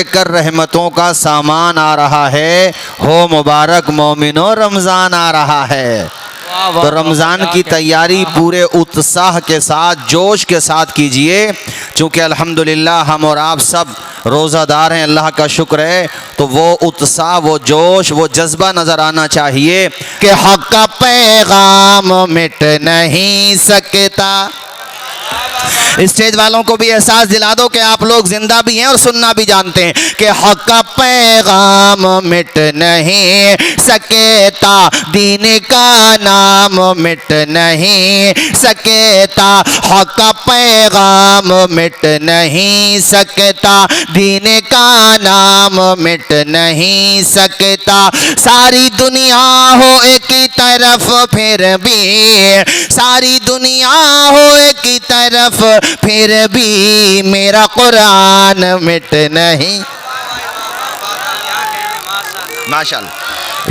देखकर रहमतों का सामान आ रहा है, हो मुबारक मोमिनो रमज़ान आ रहा है। तो रमज़ान की तैयारी पूरे उत्साह के साथ, जोश के साथ कीजिए, चूँकि अल्हम्दुलिल्लाह हम और आप सब रोज़ादार हैं, अल्लाह का शुक्र है। तो वो उत्साह, वो जोश, वो जज्बा नज़र आना चाहिए कि हक़ का पैगाम मिट नहीं सकता। स्टेज वालों को भी एहसास दिला दो कि आप लोग जिंदा भी हैं और सुनना भी जानते हैं कि हक़ का पैगाम मिट नहीं सकता, दीन का नाम मिट नहीं सकता, हक़ का पैगाम मिट नहीं सकता, दीन का नाम मिट नहीं सकता। सारी दुनिया हो एक तरफ फिर भी, सारी दुनिया हो एक तरफ फिर भी मेरा कुरान मिट नहीं। माशाअल्लाह,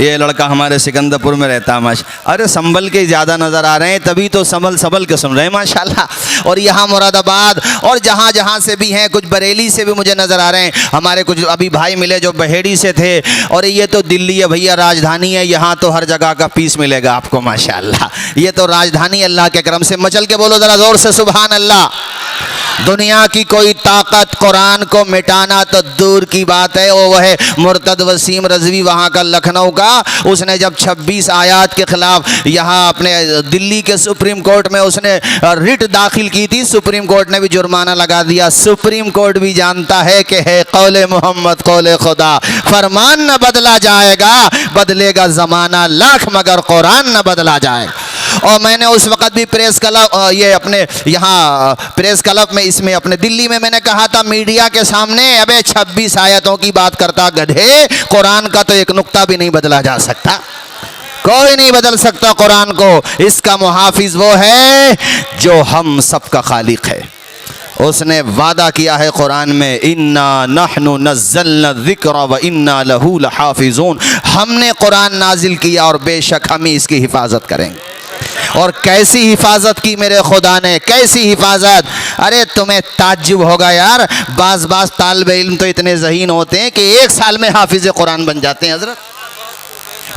ये लड़का हमारे सिकंदरपुर में रहता है माशा। अरे संभल के ज़्यादा नज़र आ रहे हैं, तभी तो संभल के सुन रहे हैं माशाअल्लाह। और यहाँ मुरादाबाद और जहाँ जहाँ से भी हैं, कुछ बरेली से भी मुझे नज़र आ रहे हैं। हमारे कुछ अभी भाई मिले जो बहेड़ी से थे। और ये तो दिल्ली है भैया, राजधानी है, यहाँ तो हर जगह का पीस मिलेगा आपको माशाअल्लाह। ये तो राजधानी, अल्लाह के करम से। मचल के बोलो ज़रा ज़ोर से सुभान अल्लाह। दुनिया की कोई ताकत कुरान को मिटाना तो दूर की बात है। वो है मुर्तद वसीम रज़वी वहाँ का, लखनऊ का। उसने जब 26 आयात के ख़िलाफ़ यहाँ अपने दिल्ली के सुप्रीम कोर्ट में उसने रिट दाखिल की थी, सुप्रीम कोर्ट ने भी जुर्माना लगा दिया। सुप्रीम कोर्ट भी जानता है कि है कौले मोहम्मद कौले खुदा, फरमान न बदला जाएगा, बदलेगा ज़माना लाख मगर कुरान न बदला जाएगा। और मैंने उस वक़्त भी प्रेस क्लब, ये अपने यहाँ प्रेस क्लब में, इसमें अपने दिल्ली में मैंने कहा था मीडिया के सामने, अबे 26 आयतों की बात करता गधे, कुरान का तो एक नुक्ता भी नहीं बदला जा सकता, कोई नहीं बदल सकता कुरान को। इसका मुहाफिज वो है जो हम सबका खालिक है। उसने वादा किया है कुरान में, इन्ना नहनु नज़्ज़लना ज़िक्र व इन्ना लहू लहाफ़िज़ून। हमने कुरान नाजिल किया और बेशक हम ही इसकी हिफाजत करेंगे। और कैसी हिफाजत की मेरे खुदा ने, कैसी हिफाजत। अरे तुम्हें ताज्जुब होगा यार, बाज़ तालिबे इल्म तो इतने ज़हीन होते हैं कि 1 साल में हाफिज़ कुरान बन जाते हैं हज़रत।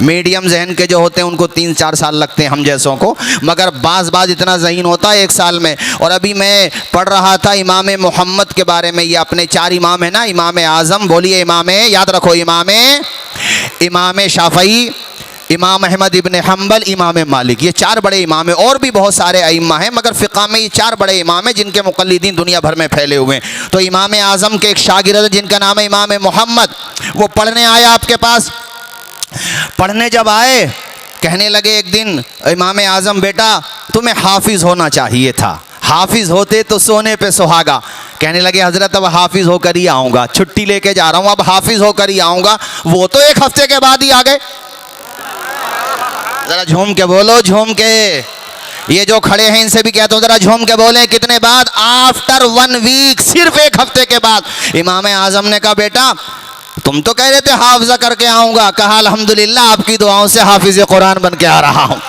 मीडियम जहन के जो होते हैं उनको 3-4 साल लगते हैं हम जैसों को, मगर बाज़ इतना ज़हीन होता है 1 साल में। और अभी मैं पढ़ रहा था इमाम मोहम्मद के बारे में। ये अपने 4 इमाम है ना, इमाम आज़म, बोलिए इमाम, याद रखो, इमाम शाफ़ई, इमाम अहमद इब्न हम्बल, इमाम मालिक, ये 4 बड़े इमाम हैं। और भी बहुत सारे अइम्मा हैं, मगर फ़िक़्ह में ये 4 बड़े इमाम हैं जिनके मुक़ल्लिदीन दुनिया भर में फैले हुए हैं। तो इमाम आज़म के एक शागिर्द जिनका नाम है इमाम मोहम्मद, वो पढ़ने आया आपके पास। पढ़ने जब आए, कहने लगे एक दिन, इमाम आज़म बेटा तुम्हें हाफिज़ होना चाहिए था, हाफिज़ होते तो सोने पे सुहागा। कहने लगे हज़रत अब हाफिज़ होकर ही आऊँगा, छुट्टी लेके जा रहा हूँ, अब हाफिज़ होकर ही आऊँगा। वो तो 1 हफ्ते के बाद ही आ गए। ज़रा झूम के बोलो, झूम के। ये जो खड़े हैं इनसे भी कहता हूँ ज़रा झूम के बोले, कितने बाद? आफ्टर 1 वीक, सिर्फ 1 हफ्ते के बाद। इमाम आज़म ने कहा बेटा तुम तो कह रहे थे हाफिज़ा करके आऊँगा, कहा अल्हम्दुलिल्लाह आपकी दुआओं से हाफिज़ कुरान बन के आ रहा हूँ।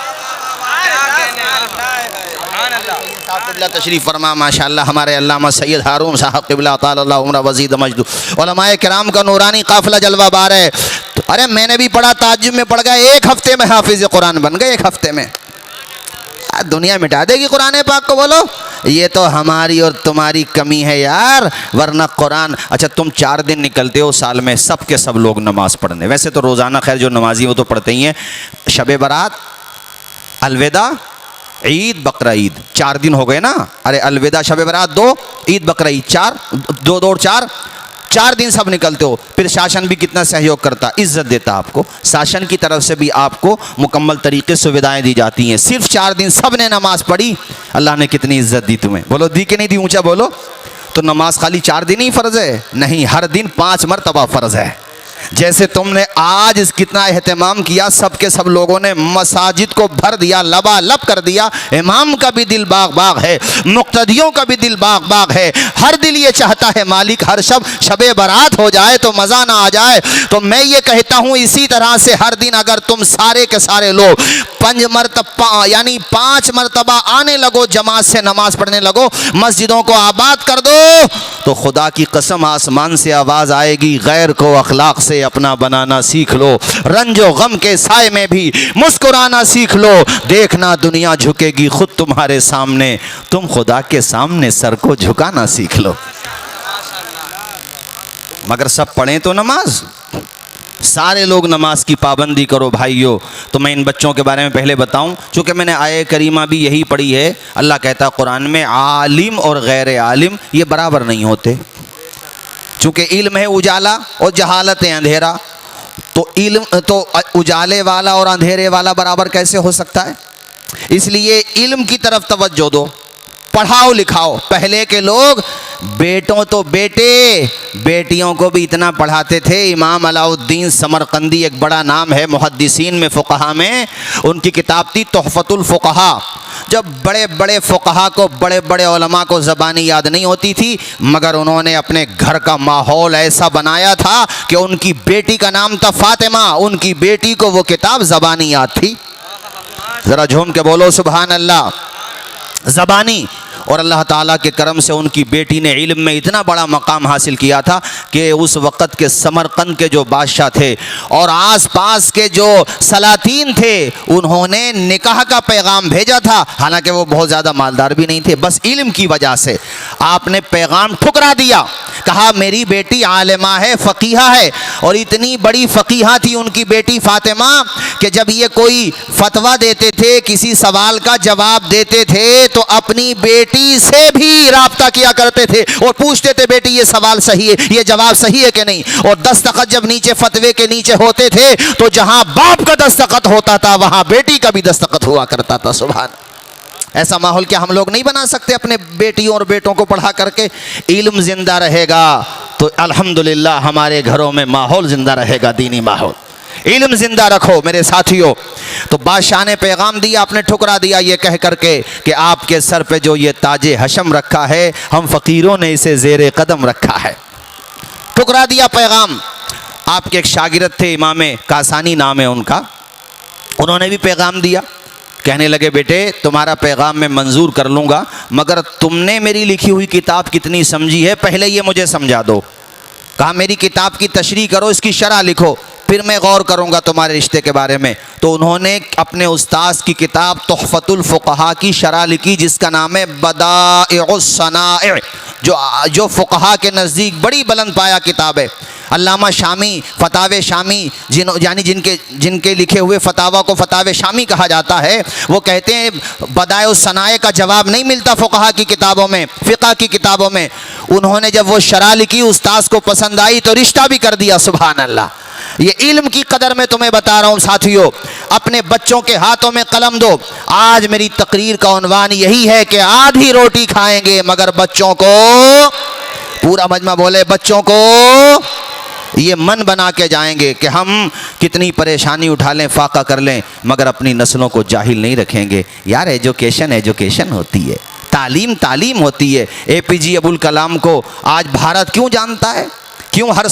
तशरीफ़ फरमा माशाअल्लाह हमारे अल्लामा सैयद हारून साहब क़िबला ताला उम्र वज़ीद मजदू, उलमाए किराम का नूरानी काफ़िला जलवा बार है। तो अरे मैंने भी पढ़ा, ताज्जुब में पढ़ गया, 1 हफ्ते में हाफिज़ कुरान बन गए, 1 हफ्ते में। दुनिया मिटा देगी कुरान पाक को, बोलो। ये तो हमारी और तुम्हारी कमी है यार, वरना कुरान। अच्छा तुम 4 दिन निकलते हो साल में, सब के सब लोग नमाज़ पढ़ने। वैसे तो रोज़ाना खैर जो नमाजी वो तो पढ़ते ही हैं। शब बारात, अलविदा, ईद, बकरा ईद, 4 दिन हो गए ना। अरे अलविदा, शब बारात 2, ईद बकरा ईद 4, 2 और 4 दिन सब निकलते हो। फिर शासन भी कितना सहयोग करता, इज़्ज़त देता आपको। शासन की तरफ से भी आपको मुकम्मल तरीके से सुविधाएं दी जाती हैं। सिर्फ 4 दिन सब ने नमाज़ पढ़ी, अल्लाह ने कितनी इज़्ज़त दी तुम्हें, बोलो दी कि नहीं दी, ऊँचा बोलो। तो नमाज खाली 4 दिन ही फ़र्ज़ है? नहीं, हर दिन 5 मरतबा फ़र्ज़ है। जैसे तुमने आज इस कितना एहतमाम किया, सब के सब लोगों ने मसाजिद को भर दिया, लबालब कर दिया। इमाम का भी दिल बाग बाग है, मुक्तदियों का भी दिल बाग बाग है। हर दिल ये चाहता है मालिक हर शबे बारात हो जाए तो मज़ा ना आ जाए। तो मैं ये कहता हूँ इसी तरह से हर दिन अगर तुम सारे के सारे लोग 5 मरतबा आने लगो, जमात से नमाज पढ़ने लगो, मस्जिदों को आबाद कर दो, तो खुदा की कसम आसमान से आवाज़ आएगी, गैर को अखलाक से अपना बनाना सीख लो, रंजो गम के साए में भी मुस्कुराना सीख लो, देखना दुनिया झुकेगी खुद तुम्हारे सामने, तुम खुदा के सामने सर को झुकाना सीख लो। मगर सब पढ़ें तो नमाज, सारे लोग नमाज की पाबंदी करो भाइयों। तो मैं इन बच्चों के बारे में पहले बताऊं, चूँकि मैंने आये करीमा भी यही पढ़ी है। अल्लाह कहता है कुरान में, आलिम और गैर आलिम ये बराबर नहीं होते। चूँकि इल्म है उजाला और जहालत है अंधेरा, तो इल्म तो उजाले वाला और अंधेरे वाला बराबर कैसे हो सकता है? इसलिए इल्म की तरफ तवज्जो दो, पढ़ाओ लिखाओ। पहले के लोग बेटों तो बेटे, बेटियों को भी इतना पढ़ाते थे। इमाम अलाउद्दीन समरकंदी एक बड़ा नाम है मुहद्दिसीन में, फ़ुक़हा में, उनकी किताब थी तुहफ़तुल फ़ुक़हा। जब बड़े बड़े फ़ुक़हा को, बड़े बड़े उलमा को ज़बानी याद नहीं होती थी, मगर उन्होंने अपने घर का माहौल ऐसा बनाया था कि उनकी बेटी का नाम था फ़ातिमा, उनकी बेटी को वो किताब ज़बानी याद थी। ज़रा झूम के बोलो सुबहान अल्लाह। ज़बानी, और अल्लाह ताला के करम से उनकी बेटी ने इल्म में इतना बड़ा मकाम हासिल किया था कि उस वक़्त के समरकंद के जो बादशाह थे और आसपास के जो सलातीन थे, उन्होंने निकाह का पैगाम भेजा था। हालांकि वो बहुत ज़्यादा मालदार भी नहीं थे, बस इल्म की वजह से आपने पैगाम ठुकरा दिया। कहा मेरी बेटी आलिमा है, फ़कीहा है, और इतनी बड़ी फ़कीहा थी उनकी बेटी फ़ातिमा कि जब ये कोई फतवा देते थे, किसी सवाल का जवाब देते थे, तो अपनी बेटी से भी राब्ता किया करते थे और पूछते थे बेटी ये सवाल सही है, ये जवाब सही है कि नहीं। और दस्तखत जब नीचे फतवे के नीचे होते थे तो जहां बाप का दस्तखत होता था वहां बेटी का भी दस्तखत हुआ करता था। सुभान। ऐसा माहौल क्या हम लोग नहीं बना सकते अपने बेटियों और बेटों को पढ़ा करके? इल्म जिंदा रहेगा तो अल्हम्दुलिल्लाह हमारे घरों में माहौल जिंदा रहेगा, दीनी माहौल। इल्म जिंदा रखो मेरे साथियों। तो बादशाह ने पैगाम दिया, आपने ठुकरा दिया ये कह करके कि आपके सर पे जो ये ताजे हशम रखा है, हम फ़कीरों ने इसे ज़ेरे कदम रखा है। ठुकरा दिया पैगाम। आपके एक शागिर्द थे, इमाम कासानी नाम है उनका, उन्होंने भी पैगाम दिया। कहने लगे बेटे तुम्हारा पैगाम मैं मंजूर कर लूँगा, मगर तुमने मेरी लिखी हुई किताब कितनी समझी है पहले ये मुझे समझा दो। कहा मेरी किताब की तशरीह करो, इसकी शरह लिखो, फिर मैं गौर करूँगा तुम्हारे रिश्ते के बारे में। तो उन्होंने अपने उस्ताद की किताब तुहफ़तुल फ़ुक़हा की शरह लिखी, जिसका नाम है बदाइउस सनाए, जो फ़ुक़हा के नज़दीक बड़ी बुलंद पाया किताब है। अल्लामा शामी, फ़तावे शामी, यानी जिनके लिखे हुए फ़तावा को फ़तावे शामी कहा जाता है, वो कहते हैं बदाइउस सनाए का जवाब नहीं मिलता फ़ुक़हा की किताबों में, फ़िक़ह की किताबों में। उन्होंने जब वो शरह लिखी, उस्ताद को पसंद आई तो रिश्ता भी कर दिया। सुभान अल्लाह। ये इल्म की कदर मैं तुम्हें बता रहा हूँ साथियों। अपने बच्चों के हाथों में कलम दो। आज मेरी तकरीर का उन्वान यही है कि आधी रोटी खाएंगे मगर बच्चों को, पूरा मजमा बोले, बच्चों को ये मन बना के जाएंगे कि हम कितनी परेशानी उठा लें, फाका कर लें, मगर अपनी नस्लों को जाहिल नहीं रखेंगे। यार एजुकेशन होती है, तालीम होती है। APJ अब्दुल कलाम को आज भारत क्यों जानता है? क्यों? हर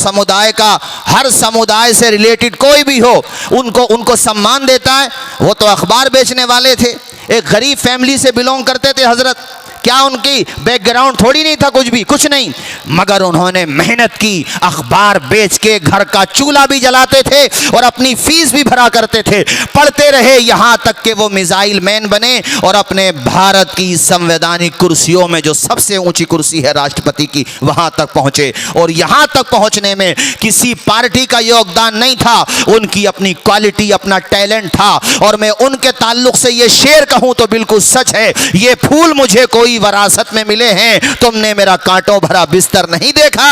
समुदाय से रिलेटेड कोई भी हो उनको सम्मान देता है। वो तो अखबार बेचने वाले थे, एक गरीब फैमिली से बिलोंग करते थे हजरत। क्या उनकी बैकग्राउंड थोड़ी नहीं था, कुछ नहीं, मगर उन्होंने मेहनत की, अखबार बेच के घर का चूल्हा भी जलाते थे और अपनी फीस भी भरा करते थे। पढ़ते रहे यहाँ तक कि वो मिसाइल मैन बने और अपने भारत की संवैधानिक कुर्सियों में जो सबसे ऊंची कुर्सी है राष्ट्रपति की, वहाँ तक पहुँचे। और यहाँ तक पहुँचने में किसी पार्टी का योगदान नहीं था, उनकी अपनी क्वालिटी, अपना टैलेंट था। और मैं उनके ताल्लुक से ये शेर कहूँ तो बिल्कुल सच है, ये फूल मुझे कोई वरासत में मिले हैं, तुमने मेरा कांटों भरा बिस्तर नहीं देखा।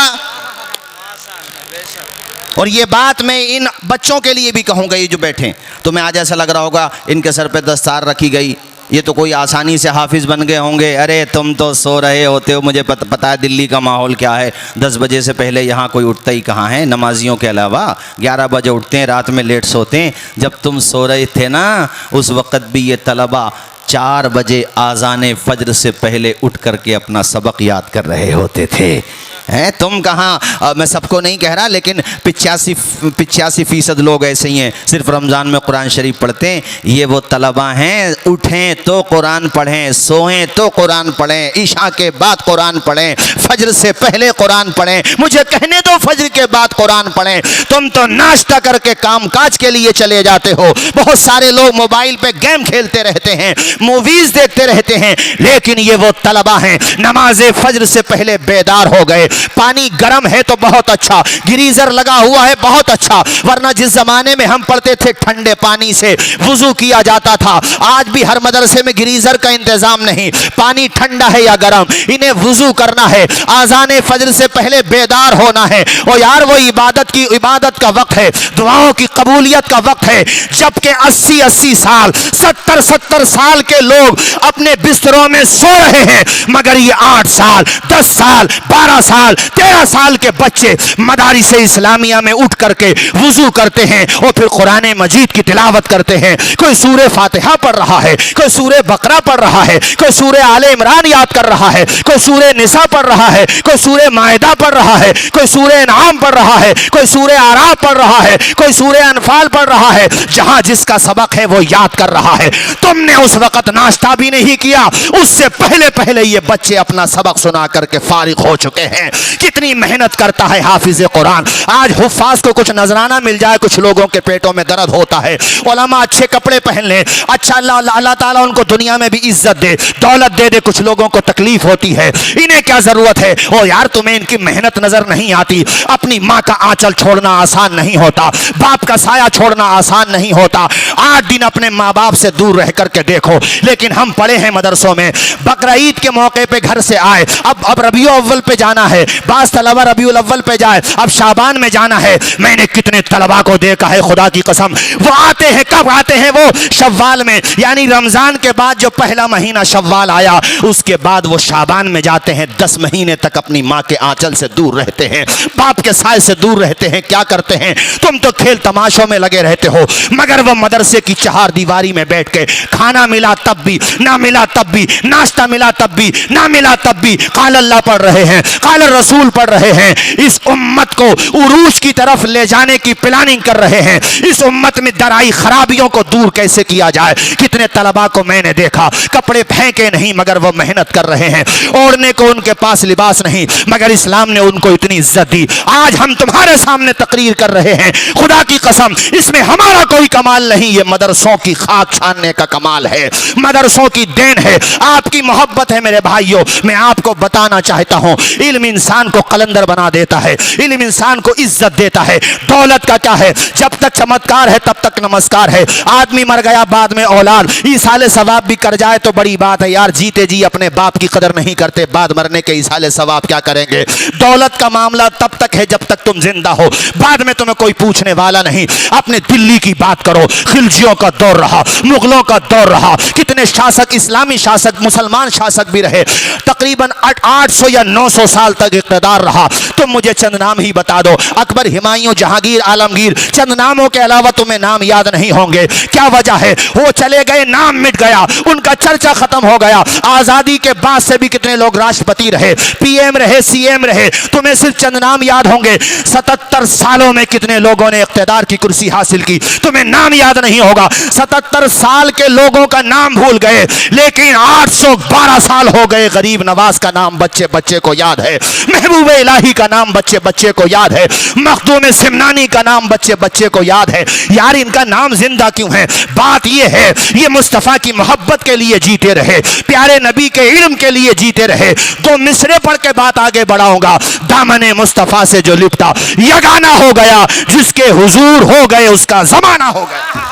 और ये बात मैं इन बच्चों के लिए भी कहूंगा, ये जो बैठे, तुम्हें आज ऐसा लग रहा होगा इनके सर पे दस्तार रखी गई, ये तो कोई आसानी से हाफिज़ बन गए होंगे। अरे तुम तो सो रहे होते हो, मुझे पता है दिल्ली का माहौल क्या है। 10 बजे से पहले यहाँ कोई उठता ही कहाँ है, नमाजियों के अलावा 11 बजे उठते हैं, रात में लेट सोते हैं। जब तुम सो रहे थे ना उस वक़्त भी ये तलबा 4 बजे आज़ान फ़ज्र से पहले उठ करके अपना सबक याद कर रहे होते थे। हैं तुम कहाँ, मैं सबको नहीं कह रहा, लेकिन 85% लोग ऐसे ही हैं, सिर्फ रमज़ान में कुरान शरीफ पढ़ते हैं। ये वो तलबा हैं, उठें तो कुरान पढ़ें, सोएं तो कुरान पढ़ें, इशा के बाद कुरान पढ़ें, फजर से पहले कुरान पढ़ें। मुझे कहने दो फजर के बाद कुरान पढ़ें। तुम तो नाश्ता करके काम काज के लिए चले जाते हो। बहुत सारे लोग मोबाइल पे गेम खेलते रहते हैं, मूवीज़ देखते रहते हैं, लेकिन ये वो तलबा हैं नमाज फजर से पहले बेदार हो गए। पानी गर्म है तो बहुत अच्छा, गीजर लगा हुआ है बहुत अच्छा, वरना जिस जमाने में हम पढ़ते थे ठंडे पानी से वुजू किया जाता था। आज भी हर मदरसे में गीजर का इंतजाम नहीं, पानी ठंडा है या गर्म, इन्हें वुजू करना है, आज़ान फजर से पहले बेदार होना है। और यार वो इबादत का वक्त है, दुआओं की कबूलियत का वक्त है। जबकि 80-80 साल 70-70 साल के लोग अपने बिस्तरों में सो रहे हैं, मगर ये 8 साल 10 साल 12 साल 13 साल के बच्चे मदारिस इस्लामिया में उठ करके वुजू करते हैं और फिर कुरान मजीद की तिलावत करते हैं। कोई सूरे फातिहा पढ़ रहा है, कोई सूरे बकरा पढ़ रहा है, कोई सूरे आले इमरान याद कर रहा है, कोई सूरे निसा पढ़ रहा है, कोई सूरे मायदा पढ़ रहा है, कोई सूरे इनाम पढ़ रहा है, कोई सूरे आराफ पढ़ रहा है, कोई सूरे अनफाल पढ़ रहा है। जहां जिसका सबक है वो याद कर रहा है। तुमने उस वक्त नाश्ता भी नहीं किया, उससे पहले पहले ये बच्चे अपना सबक सुना करके फारिग हो चुके हैं। कितनी मेहनत करता है हाफिज कुरान। आज हुफ्फाज को कुछ नजराना मिल जाए, कुछ लोगों के पेटों में दर्द होता है। उलमा अच्छे कपड़े पहन ले, अच्छा अल्लाह ताला उनको दुनिया में भी इज्जत दे, दौलत दे दे, कुछ लोगों को तकलीफ होती है, इन्हें क्या जरूरत है। ओ यार तुम्हें इनकी मेहनत नजर नहीं आती। अपनी माँ का आंचल छोड़ना आसान नहीं होता, बाप का साया छोड़ना आसान नहीं होता। 8 दिन अपने माँ बाप से दूर रह करके देखो। लेकिन हम पढ़े हैं मदरसों में, बकरा ईद के मौके पे घर से आए, अब रबीउल अव्वल पे जाना है, बास तलबा रबीउल अव्वल पे जाए, अब शाबान में जाना है। मैंने कितने तलबा को देखा है, खुदा की कसम, वो आते हैं, कब आते हैं वो? शव्वाल में, यानी रमजान के बाद जो पहला महीना शव्वाल आया, उसके बाद वो शाबान में जाते हैं। 10 महीने तक अपनी माँ के आंचल से दूर रहते हैं, बाप के साय से दूर रहते हैं। क्या करते हैं? तुम तो खेल तमाशों में लगे रहते हो, मगर वो मदरसे की 4 दीवारी में बैठ के खाना मिला तब भी, ना मिला तब भी, नाश्ता मिला तब भी, ना मिला तब भी काल अल्लाह पढ़ रहे हैं, काल रसूल पढ़ रहे हैं। इस उम्मत को उरूज की तरफ ले जाने की प्लानिंग कर रहे हैं। इस उम्मत में दराई खराबियों को दूर कैसे किया जाए। कितने तलबा को मैंने देखा, कपड़े फेंके नहीं मगर वो मेहनत कर रहे हैं, ओढ़ने को उनके पास लिबास नहीं मगर इस्लाम ने उनको इतनी इज्जत दी। आज हम तुम्हारे सामने तकरीर कर रहे हैं, खुदा की कसम इसमें हमारा कोई कमाल नहीं, ये मदरसों की खाक छानने का कमाल है, मदरसों की देन है, आपकी मोहब्बत है। मेरे भाइयों, मैं आपको बताना चाहता हूं, इल्म इंसान को कलंदर बना देता है, इल्म इंसान को इज्जत देता है। दौलत का क्या है? जब तक चमत्कार है तब तक नमस्कार है। आदमी मर गया, बाद में औलाद, ईसाले सवाब भी कर जाए तो बड़ी बात है यार। जीते जी अपने बाप की कदर नहीं करते, बाद मरने के ईसाले सवाब क्या करेंगे। दौलत का मामला तब तक है जब तक तुम जिंदा हो, बाद में तुम्हें कोई पूछने वाला नहीं। अपने दिल्ली की बात करो, खिलजियों का दौर रहा, मुगलों का दौर रहा, कितने शासक, इस्लामी शासक, मुसलमान शासक भी रहे, तकरीबन 800 या 900 साल तक इक़्तिदार रहा। तुम मुझे चंद नाम ही बता दो, अकबर, हुमायूं, जहांगीर, आलमगीर, चंद नामों के अलावा तुम्हें नाम याद नहीं होंगे। क्या वजह है? वो चले गए, नाम मिट गया, उनका चर्चा खत्म हो गया। आजादी के बाद से भी कितने लोग राष्ट्रपति रहे, पीएम रहे, सीएम रहे, तुम्हें सिर्फ चंद नाम याद होंगे। 77 सालों में कितने लोगों ने इक़्तिदार की कुर्सी हासिल की, तुम्हें नाम याद नहीं होगा। 77 साल के लोगों का नाम भूल गए, लेकिन 812 साल हो गए, गरीब नवाज का नाम बच्चे बच्चे को याद है, महबूब इलाही का नाम बच्चे बच्चे को याद है, मखदूम सिमनानी का नाम बच्चे बच्चे को याद है। यार इनका नाम जिंदा क्यों है? बात ये है, ये मुस्तफ़ा की मोहब्बत के लिए जीते रहे, प्यारे नबी के इल्म के लिए जीते रहे। 2 मिसरे पढ़ के बात आगे बढ़ाऊंगा। दामने मुस्तफ़ा से जो लिपटा यगाना हो गया, जिसके हुजूर हो गए उसका जमाना हो गया।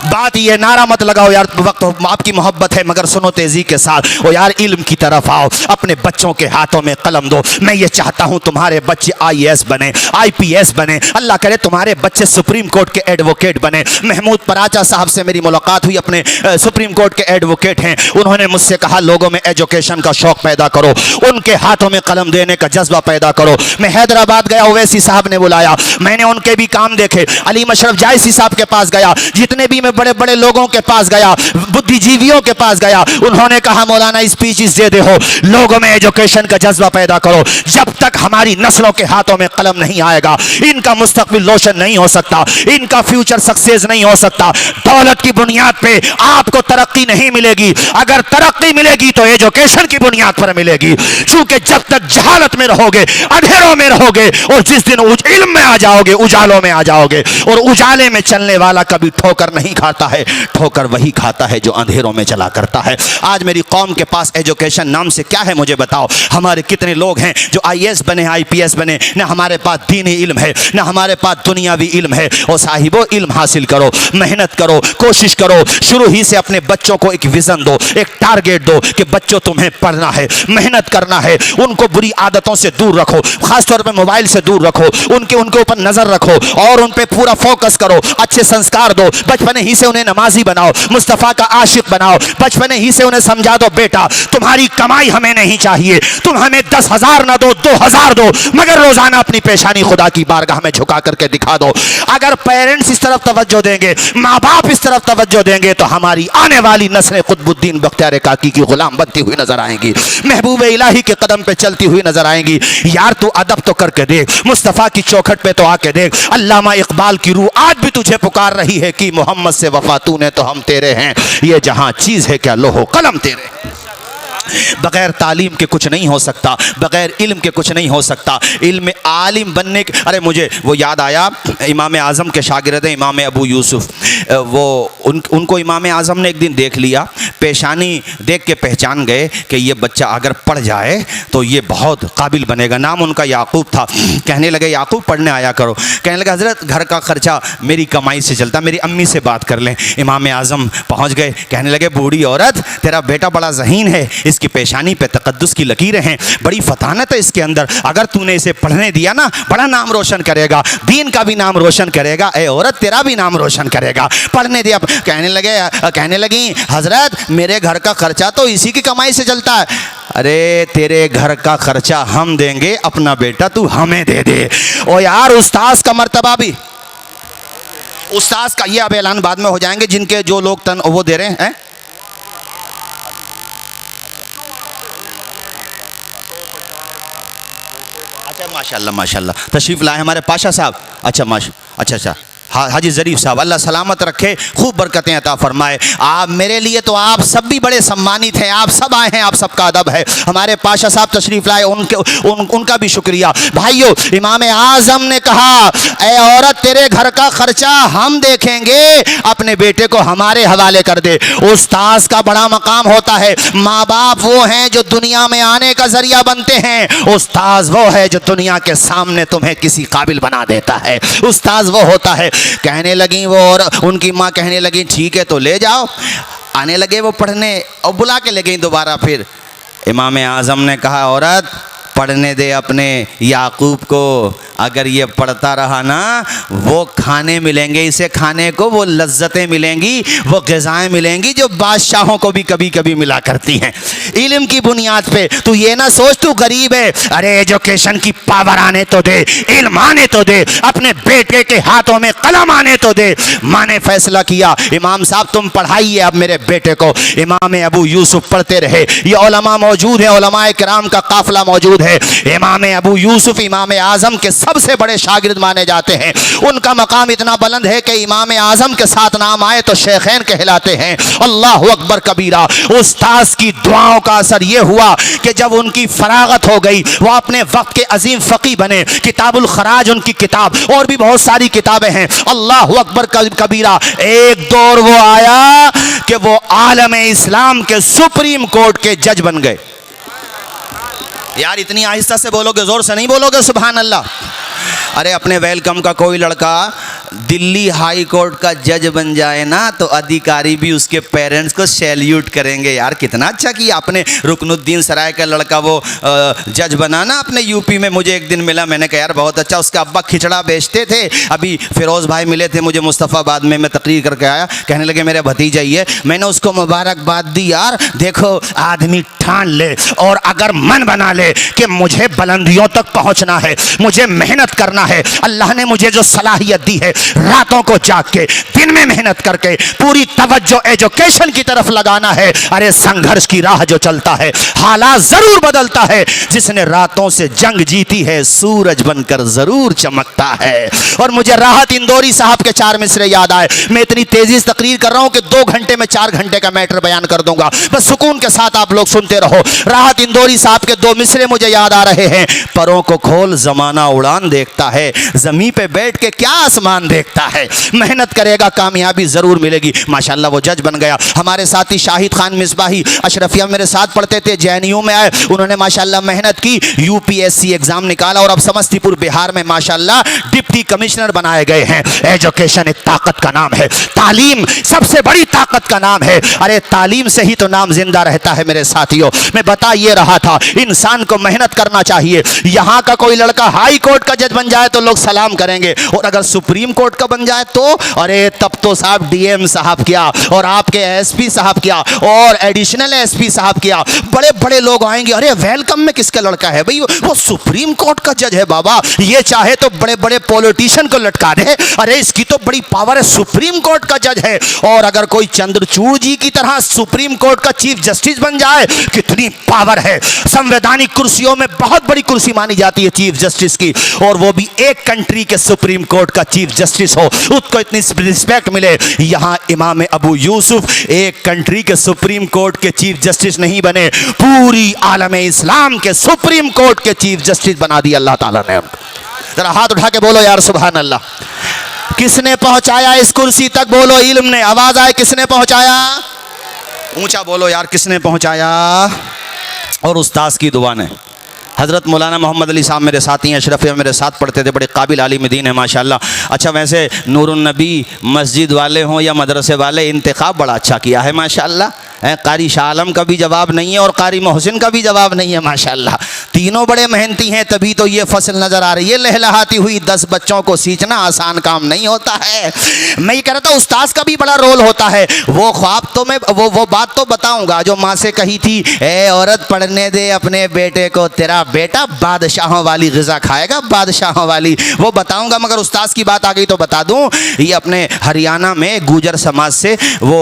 बात ये नारा मत लगाओ यार, वक्त आपकी मोहब्बत है मगर सुनो तेजी के साथ। ओ यार इल्म की तरफ आओ, अपने बच्चों के हाथों में कलम दो। मैं ये चाहता हूँ तुम्हारे बच्चे IAS बने, IPS बने, अल्लाह करे तुम्हारे बच्चे सुप्रीम कोर्ट के एडवोकेट बने। महमूद पराचा साहब से मेरी मुलाकात हुई, अपने सुप्रीम कोर्ट के एडवोकेट हैं। उन्होंने मुझसे कहा लोगों में एजुकेशन का शौक पैदा करो, उनके हाथों में कलम देने का जज्बा पैदा करो। मैं हैदराबाद गया, ओवैसी साहब ने बुलाया, मैंने उनके भी काम देखे। अली मशरफ जायसी साहब के पास गया, जितने भी मैं बड़े बड़े लोगों के पास गया, बुद्धिजीवियों के पास गया, उन्होंने कहा मौलाना स्पीचेस दे दे हो, लोगों में एजुकेशन का जज्बा पैदा करो। जब तक हमारी नस्लों के हाथों में कलम नहीं आएगा, इनका मुस्तकबिल रोशन नहीं हो सकता, इनका फ्यूचर सक्सेस नहीं हो सकता। दौलत की बुनियाद पे आपको तरक्की नहीं मिलेगी, अगर तरक्की मिलेगी तो एजुकेशन की बुनियाद पर मिलेगी। क्योंकि जब तक जहालत में रहोगे, अंधेरों में रहोगे, और जिस दिन इल्म में आ जाओगे, उजालों में आ जाओगे, और उजाले में चलने वाला कभी ठोकर नहीं खाता है, ठोकर वही खाता है जो अंधेरों में चला करता है। आज मेरी कौम के पास एजुकेशन नाम से क्या है मुझे बताओ? हमारे कितने लोग हैं जो IAS बने, IPS बने? ना हमारे पास दीनी इल्म है, ना हमारे पास दुनियावी इल्म है। और साहिबो इल्म हासिल करो, मेहनत करो, कोशिश करो, शुरू ही से अपने बच्चों को एक विजन दो, एक टारगेट दो कि बच्चों तुम्हें पढ़ना है, मेहनत करना है। उनको बुरी आदतों से दूर रखो, खासतौर पर मोबाइल से दूर रखो, उनके ऊपर नजर रखो और उन पे पूरा फोकस करो। अच्छे संस्कार दो, बचपन ही से उन्हें नमाजी बनाओ, मुस्तफ़ा का आशिक बनाओ। बचपन ही से उन्हें समझा दो बेटा तुम्हारी कमाई हमें नहीं चाहिए, तुम हमें 10,000 ना दो, 2,000 दो, मगर रोजाना अपनी पेशानी खुदा की बारगाह में झुका करके दिखा दो। अगर पेरेंट्स इस तरफ तवज्जो देंगे, माँ बाप इस तरफ तवज्जो देंगे, तो हमारी आने वाली नस्लें कुतुबुद्दीन बख्तियार काकी की गुलाम बनती हुई नजर आएंगी, महबूब इलाही के कदम पे चलती हुई नजर आएंगी। यार तू अदब तो करके देख, मुस्तफ़ा की चौखट पे तो आके देख। अल्लामा इकबाल की रूह आज भी तुझे पुकार रही है कि मोहम्मद से वफा तूने तो हम तेरे हैं, ये जहां चीज है क्या लोहो कलम तेरे। बगैर तालीम के कुछ नहीं हो सकता, बगैर इल्म के कुछ नहीं हो सकता। इल्म आलिम बनने के, अरे मुझे वो याद आया, इमाम आज़म के शागिर्द हैं इमाम अबू यूसुफ, वो उनको इमाम आज़म ने एक दिन देख लिया, पेशानी देख के पहचान गए कि ये बच्चा अगर पढ़ जाए तो ये बहुत काबिल बनेगा। नाम उनका याकूब था। कहने लगे याकूब पढ़ने आया करो। कहने लगे हज़रत घर का खर्चा मेरी कमाई से चलता, मेरी अम्मी से बात कर लें। इमाम आज़म पहुँच गए, कहने लगे बूढ़ी औरत तेरा बेटा बड़ा ज़हीन है, इसकी पेशानी पे तकद्दुस की लकीरें हैं, बड़ी फतानत है इसके अंदर, अगर तूने इसे पढ़ने दिया ना बड़ा नाम रोशन करेगा, दीन का भी नाम रोशन करेगा, ए औरत तेरा भी नाम रोशन करेगा, पढ़ने दिया। कहने लगी हजरत मेरे घर का खर्चा तो इसी की कमाई से चलता है। अरे तेरे घर का खर्चा हम देंगे, अपना बेटा तू हमें दे दे। ओ यार उस्ताद का मर्तबा भी, उस्ताद का ये अब ऐलान बाद में हो जाएंगे जिनके जो लोग तन वो दे रहे हैं। अच्छा माशाल्लाह माशाल्लाह तशरीफ़ लाए हमारे पाशा साहब। अच्छा हाजी ज़रीफ साहब, अल्लाह सलामत रखे, खूब बरकतें अता फरमाए। आप मेरे लिए तो आप सब भी बड़े सम्मानित हैं, आप सब आए हैं, आप सबका अदब है। हमारे पाशा साहब तशरीफ़ लाए, उनका भी शुक्रिया। भाइयों इमाम आज़म ने कहा ए औरत तेरे घर का खर्चा हम देखेंगे, अपने बेटे को हमारे हवाले कर दे। उस्ताद का बड़ा मकाम होता है, माँ बाप वो हैं जो दुनिया में आने का जरिया बनते हैं, उस्ताद वो है जो दुनिया के सामने तुम्हें किसी काबिल बना देता है, उस्ताद वो होता है। कहने लगी वो, और उनकी माँ कहने लगी ठीक है तो ले जाओ। आने लगे वो पढ़ने और बुला के ले गई दोबारा। फिर इमाम आज़म ने कहा औरत पढ़ने दे अपने याकूब को, अगर ये पढ़ता रहा ना वो खाने मिलेंगे इसे खाने को, वो लज्जतें मिलेंगी, वो ग़िज़ाएँ मिलेंगी जो बादशाहों को भी कभी कभी मिला करती हैं। इल्म की बुनियाद पे तू ये ना सोच तू गरीब है, अरे एजुकेशन की पावर आने तो दे, इल्म आने तो दे, अपने बेटे के हाथों में कलम आने तो दे। माँ ने फैसला किया इमाम साहब तुम पढ़ाइए अब मेरे बेटे को। इमाम अबू यूसुफ पढ़ते रहे, ये उलमा मौजूद है, उलमाए किराम का काफिला मौजूद है। इमाम अबू यूसुफ इमाम आज़म के सबसे बड़े शागिर्द माने जाते हैं। उनका मकाम इतना बुलंद है कि इमाम आज़म के साथ नाम आए तो शेखैन कहलाते हैं। अल्लाहु अकबर कबीरा। उस्ताद की दुआओं का असर यह हुआ कि जब उनकी फरागत हो गई वो अपने वक्त के अजीम फ़क़ी बने। किताबुल खराज उनकी किताब, और भी बहुत सारी किताबें हैं। अल्लाहु अकबर कबीरा। एक दौर वो आया कि वो आलम इस्लाम के सुप्रीम कोर्ट के जज बन गए। यार इतनी आहिस्ता से बोलोगे, जोर से नहीं बोलोगे सुभान अल्लाह। अरे अपने वेलकम का कोई लड़का दिल्ली हाई कोर्ट का जज बन जाए ना तो अधिकारी भी उसके पेरेंट्स को सैल्यूट करेंगे। यार कितना अच्छा किया आपने, रुकनुद्दीन सराय का लड़का वो जज बना ना अपने यूपी में। मुझे एक दिन मिला, मैंने कहा यार बहुत अच्छा, उसका अब्बा खिचड़ा बेचते थे। अभी फिरोज़ भाई मिले थे मुझे मुस्तफ़ाबाद में, मैं तकरीर करके आया, कहने लगे मेरे भतीजा ही है। मैंने उसको मुबारकबाद दी। यार देखो आदमी ठान ले और अगर मन बना ले कि मुझे बुलंदियों तक पहुंचना है, मुझे मेहनत करना है, अल्लाह ने मुझे जो सलाहियत दी है रातों को जाग के दिन में मेहनत करके पूरी तवज्जो एजुकेशन की तरफ लगाना है। अरे संघर्ष की राह जो चलता है हालात जरूर बदलता है। जिसने रातों से जंग जीती है सूरज बनकर जरूर चमकता है। और मुझे राहत इंदौरी साहब के 4 मिसरे याद आए। मैं इतनी तेजी से तकरीर कर रहा हूं कि 2 घंटे में 4 घंटे का मैटर बयान कर दूंगा, बस सुकून के साथ आप लोग सुनते रहो। राहत इंदौरी साहब के 2 मिसरे मुझे याद आ रहे हैं। परों को खोल जमाना उड़ान देखता है, जमीन पे बैठ के क्या आसमान देखता है। मेहनत करेगा कामयाबी जरूर मिलेगी। माशाल्लाह वो जज बन गया। हमारे साथी शाहिद खान मिसबाही अशरफिया मेरे साथ पढ़ते थे, जेएनयू में आए, उन्होंने माशाल्लाह मेहनत की, यूपीएससी एग्जाम निकाला और अब समस्तीपुर बिहार में माशाल्लाह डिप्टी कमिश्नर बनाए गए हैं। एजुकेशन एक ताकत का नाम है, तालीम सबसे बड़ी ताकत का नाम है। अरे तालीम से ही तो नाम जिंदा रहता है मेरे साथियों। मैं बता ये रहा था इंसान को मेहनत करना चाहिए। यहां का कोई लड़का हाई कोर्ट का जज बन जाए तो लोग सलाम करेंगे, और अगर सुप्रीम कोर्ट का बन जाए तो अरे तब तो साहब डीएम साहब क्या और आपके एसपी साहब क्या और एडिशनल एसपी साहब क्या, बड़े बड़े लोग आएंगे। अरे वेलकम में किसका लड़का है भाई, वो सुप्रीम कोर्ट का जज है बाबा, ये चाहे तो बड़े बड़े पॉलिटिशियन को लटका दे। अरे इसकी तो बड़ी पावर है, सुप्रीम कोर्ट का जज है। और अगर कोई चंद्रचूड़ जी की तरह सुप्रीम कोर्ट का चीफ जस्टिस बन जाए कितनी पावर है। संवैधानिक कुर्सियों में बहुत बड़ी कुर्सी मानी जाती है चीफ जस्टिस की, और वो भी एक कंट्री के सुप्रीम कोर्ट का चीफ जस्टिस हो, उसको इतनी रिस्पेक्ट मिले। यहां इमाम अबू यूसुफ एक कंट्री के सुप्रीम कोर्ट के चीफ जस्टिस नहीं बने, पूरी आलम इस्लाम के सुप्रीम कोर्ट के चीफ जस्टिस बना दिया अल्लाह ताला ने। जरा हाथ उठा के बोलो यार सुभान अल्लाह। किसने पहुंचाया इस कुर्सी तक, बोलो इल्म ने। आवाज आए किसने पहुंचाया, ऊंचा बोलो यार किसने पहुंचाया। और उस्ताद की दुआ ने। हज़रत मौलाना मोहम्मद अली साहब मेरे साथी हैं, अशरफिया मेरे साथ पढ़ते थे, बड़े काबिल आलिम दीन है माशाल्लाह। अच्छा वैसे नूरुन नबी मस्जिद वाले हों या मदरसे वाले, इंतखाब बड़ा अच्छा किया है माशाल्लाह। कारी शाह आलम का भी जवाब नहीं है और कारी मोहसिन का भी जवाब नहीं है माशाल्लाह। तीनों बड़े मेहनती हैं, तभी तो ये फसल नज़र आ रही है लहलहाती हुई। 10 बच्चों को सींचना आसान काम नहीं होता है। मैं ये कह रहा था उस्ताद का भी बड़ा रोल होता है। वो ख्वाब तो मैं वो बात तो बताऊंगा जो माँ से कही थी, ए औरत पढ़ने दे अपने बेटे को, तेरा बेटा बादशाहों वाली ग़िज़ा खाएगा, बादशाहों वाली, वो बताऊंगा। मगर उस्ताद की बात आ गई तो बता दूं, ये अपने हरियाणा में गुजर समाज से वो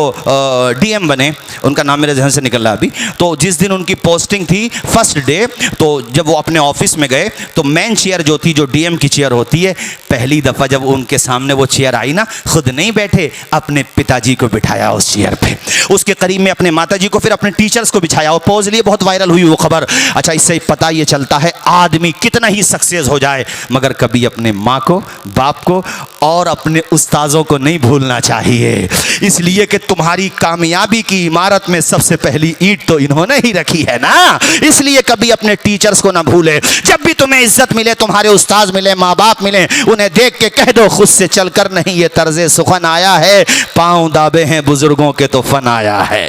डीएम बने, उनका नाम मेरे जहन से निकल रहा अभी। तो जिस दिन उनकी पोस्टिंग थी फर्स्ट डे, तो जब वो अपने ऑफिस में गए तो मेन चेयर जो थी, जो डीएम की चेयर होती है, पहली दफ़ा जब उनके सामने वो चेयर आई ना, खुद नहीं बैठे, अपने पिताजी को बिठाया उस चेयर पे, उसके करीब में अपने माताजी को, फिर अपने टीचर्स को बिछाया और पोज लिए। बहुत वायरल हुई वो खबर। अच्छा इससे पता ये चलता है आदमी कितना ही सक्सेस हो जाए मगर कभी अपने माँ को, बाप को और अपने उस्ताजों को नहीं भूलना चाहिए। इसलिए कि तुम्हारी कामयाबी की इमारत में सबसे पहली ईंट तो इन्होंने ही रखी है ना। इसलिए कभी अपने टीचर्स को ना भूले। जब भी तुम्हें इज्जत मिले, तुम्हारे उस्ताद मिले, माँ बाप मिले, उन्हें देख के कह दो खुद से चलकर नहीं, ये तर्ज़े सुखन आया है, पाँव दाबे हैं बुजुर्गों के तो फन आया है।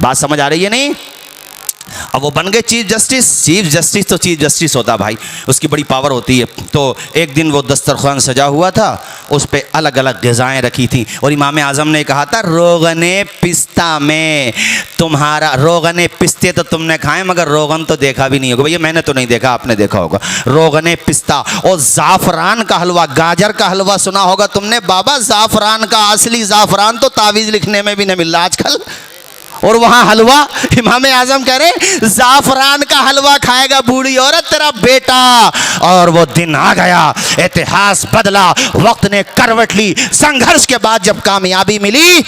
बात समझ आ रही है नहीं? अब वो बन गए चीफ जस्टिस। चीफ जस्टिस तो चीफ जस्टिस होता भाई, उसकी बड़ी पावर होती है। तो एक दिन वो दस्तरखान सजा हुआ था, उस पर अलग अलग ग़िज़ाएँ रखी थी और इमाम आज़म ने कहा था रोगने पिस्ता में तुम्हारा, रोगने पिस्ते तो तुमने खाए मगर रोगन तो देखा भी नहीं होगा। भैया मैंने तो नहीं देखा, आपने देखा होगा। रोगने पिस्ता और ज़ाफ़रान का हलवा, गाजर का हलवा सुना होगा तुमने बाबा। ज़ाफ़रान का असली ज़ाफ़रान तो तावीज़ लिखने में भी नहीं मिल रहा आजकल, और वहाँ हलवा। इमाम आज़म कह रहे ज़ाफ़रान का हलवा खाएगा बूढ़ी औरत तेरा बेटा। और वो दिन आ गया, इतिहास बदला, वक्त ने करवट ली। संघर्ष के बाद जब कामयाबी मिली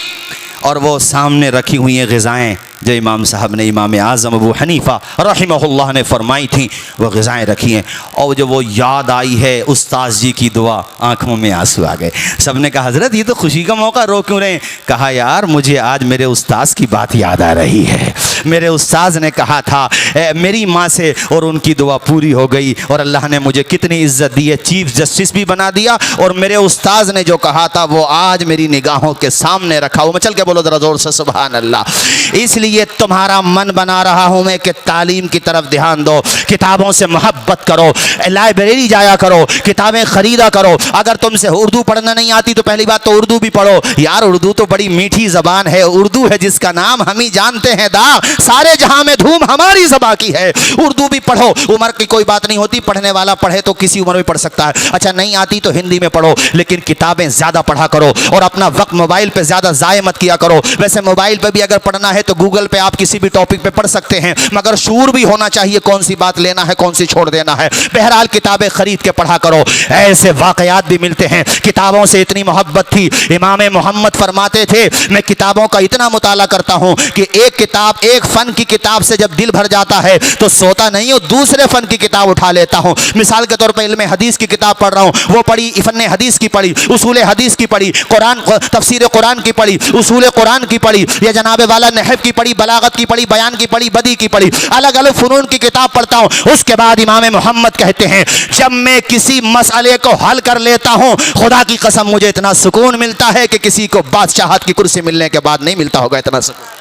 और वो सामने रखी हुई हैं ग़िज़ाएँ, जो इमाम साहब ने, इमाम आज़म अबू हनीफ़ा रहिमहुल्लाह ने फरमाई थी, वो ग़िज़ाएँ रखी हैं। और जो वो याद आई है उस्ताद जी की दुआ, आँखों में आंसू आ गए। सब ने कहा हज़रत ये तो खुशी का मौका, रो क्यों रहे हैं? कहा यार मुझे आज मेरे उस्ताद की बात याद आ रही है। मेरे उस्ताद ने कहा था मेरी माँ से, और उनकी दुआ पूरी हो गई, और अल्लाह ने मुझे कितनी इज्जत दी है, चीफ जस्टिस भी बना दिया, और मेरे उस्ताद ने जो कहा था वो आज मेरी निगाहों के सामने रखा हो। चल के बोलो ज़रा ज़ोर से सुभान अल्लाह। इसलिए तुम्हारा मन बना रहा हूँ मैं कि तालीम की तरफ ध्यान दो, किताबों से मोहब्बत करो, लाइब्रेरी जाया करो, किताबें ख़रीदा करो। अगर तुमसे उर्दू पढ़ना नहीं आती तो पहली बात तो उर्दू भी पढ़ो। यार उर्दू तो बड़ी मीठी ज़बान है, उर्दू है जिसका नाम हम ही जानते हैं, दा सारे जहां में धूम हमारी ज़बान की है। उर्दू भी पढ़ो, उम्र की कोई बात नहीं होती, पढ़ने वाला पढ़े तो किसी उम्र में पढ़ सकता है। अच्छा नहीं आती तो हिंदी में पढ़ो, लेकिन किताबें ज़्यादा पढ़ा करो, और अपना वक्त मोबाइल पे ज़्यादा ज़ाय मत किया करो। वैसे मोबाइल पे भी अगर पढ़ना है तो गूगल पे आप किसी भी टॉपिक पे पढ़ सकते हैं, मगर शूर भी होना चाहिए कौन सी बात लेना है कौन सी छोड़ देना है। बहरहाल किताबें खरीद के पढ़ा करो। ऐसे वाक़यात भी मिलते हैं, किताबों से इतनी मोहब्बत थी। इमाम मोहम्मद फरमाते थे मैं किताबों का इतना मुताला करता हूँ कि एक किताब, एक फ़न की किताब से जब दिल भर जाता है तो सोता नहीं हूँ, दूसरे फ़न की किताब उठा लेता हूँ। मिसाल के तौर पर इल्म हदीस की किताब पढ़ रहा हूँ, वो पढ़ी, फ़न हदीस की पढ़ी, उसूल हदीस की पढ़ी, कुरान तफसीर कुरान की पढ़ी, उसूल कुरान की पढ़ी, या जनाब वाला नहब की पढ़ी, बलागत की पढ़ी, बयान की पढ़ी, बदी की पढ़ी, अलग अलग फ़नून की किताब पढ़ता हूँ। उसके बाद इमाम मोहम्मद कहते हैं जब मैं किसी मसले को हल कर लेता हूँ, खुदा की कसम मुझे इतना सुकून मिलता है कि किसी को बादशाहत की कुर्सी मिलने के बाद नहीं मिलता होगा इतना सुकून।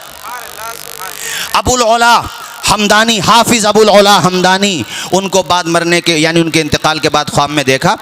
अबुल औला हमदानी, हाफिज़ अबुल औला हमदानी, उनको बाद मरने के यानी उनके इंतकाल के बाद ख्वाब में देखा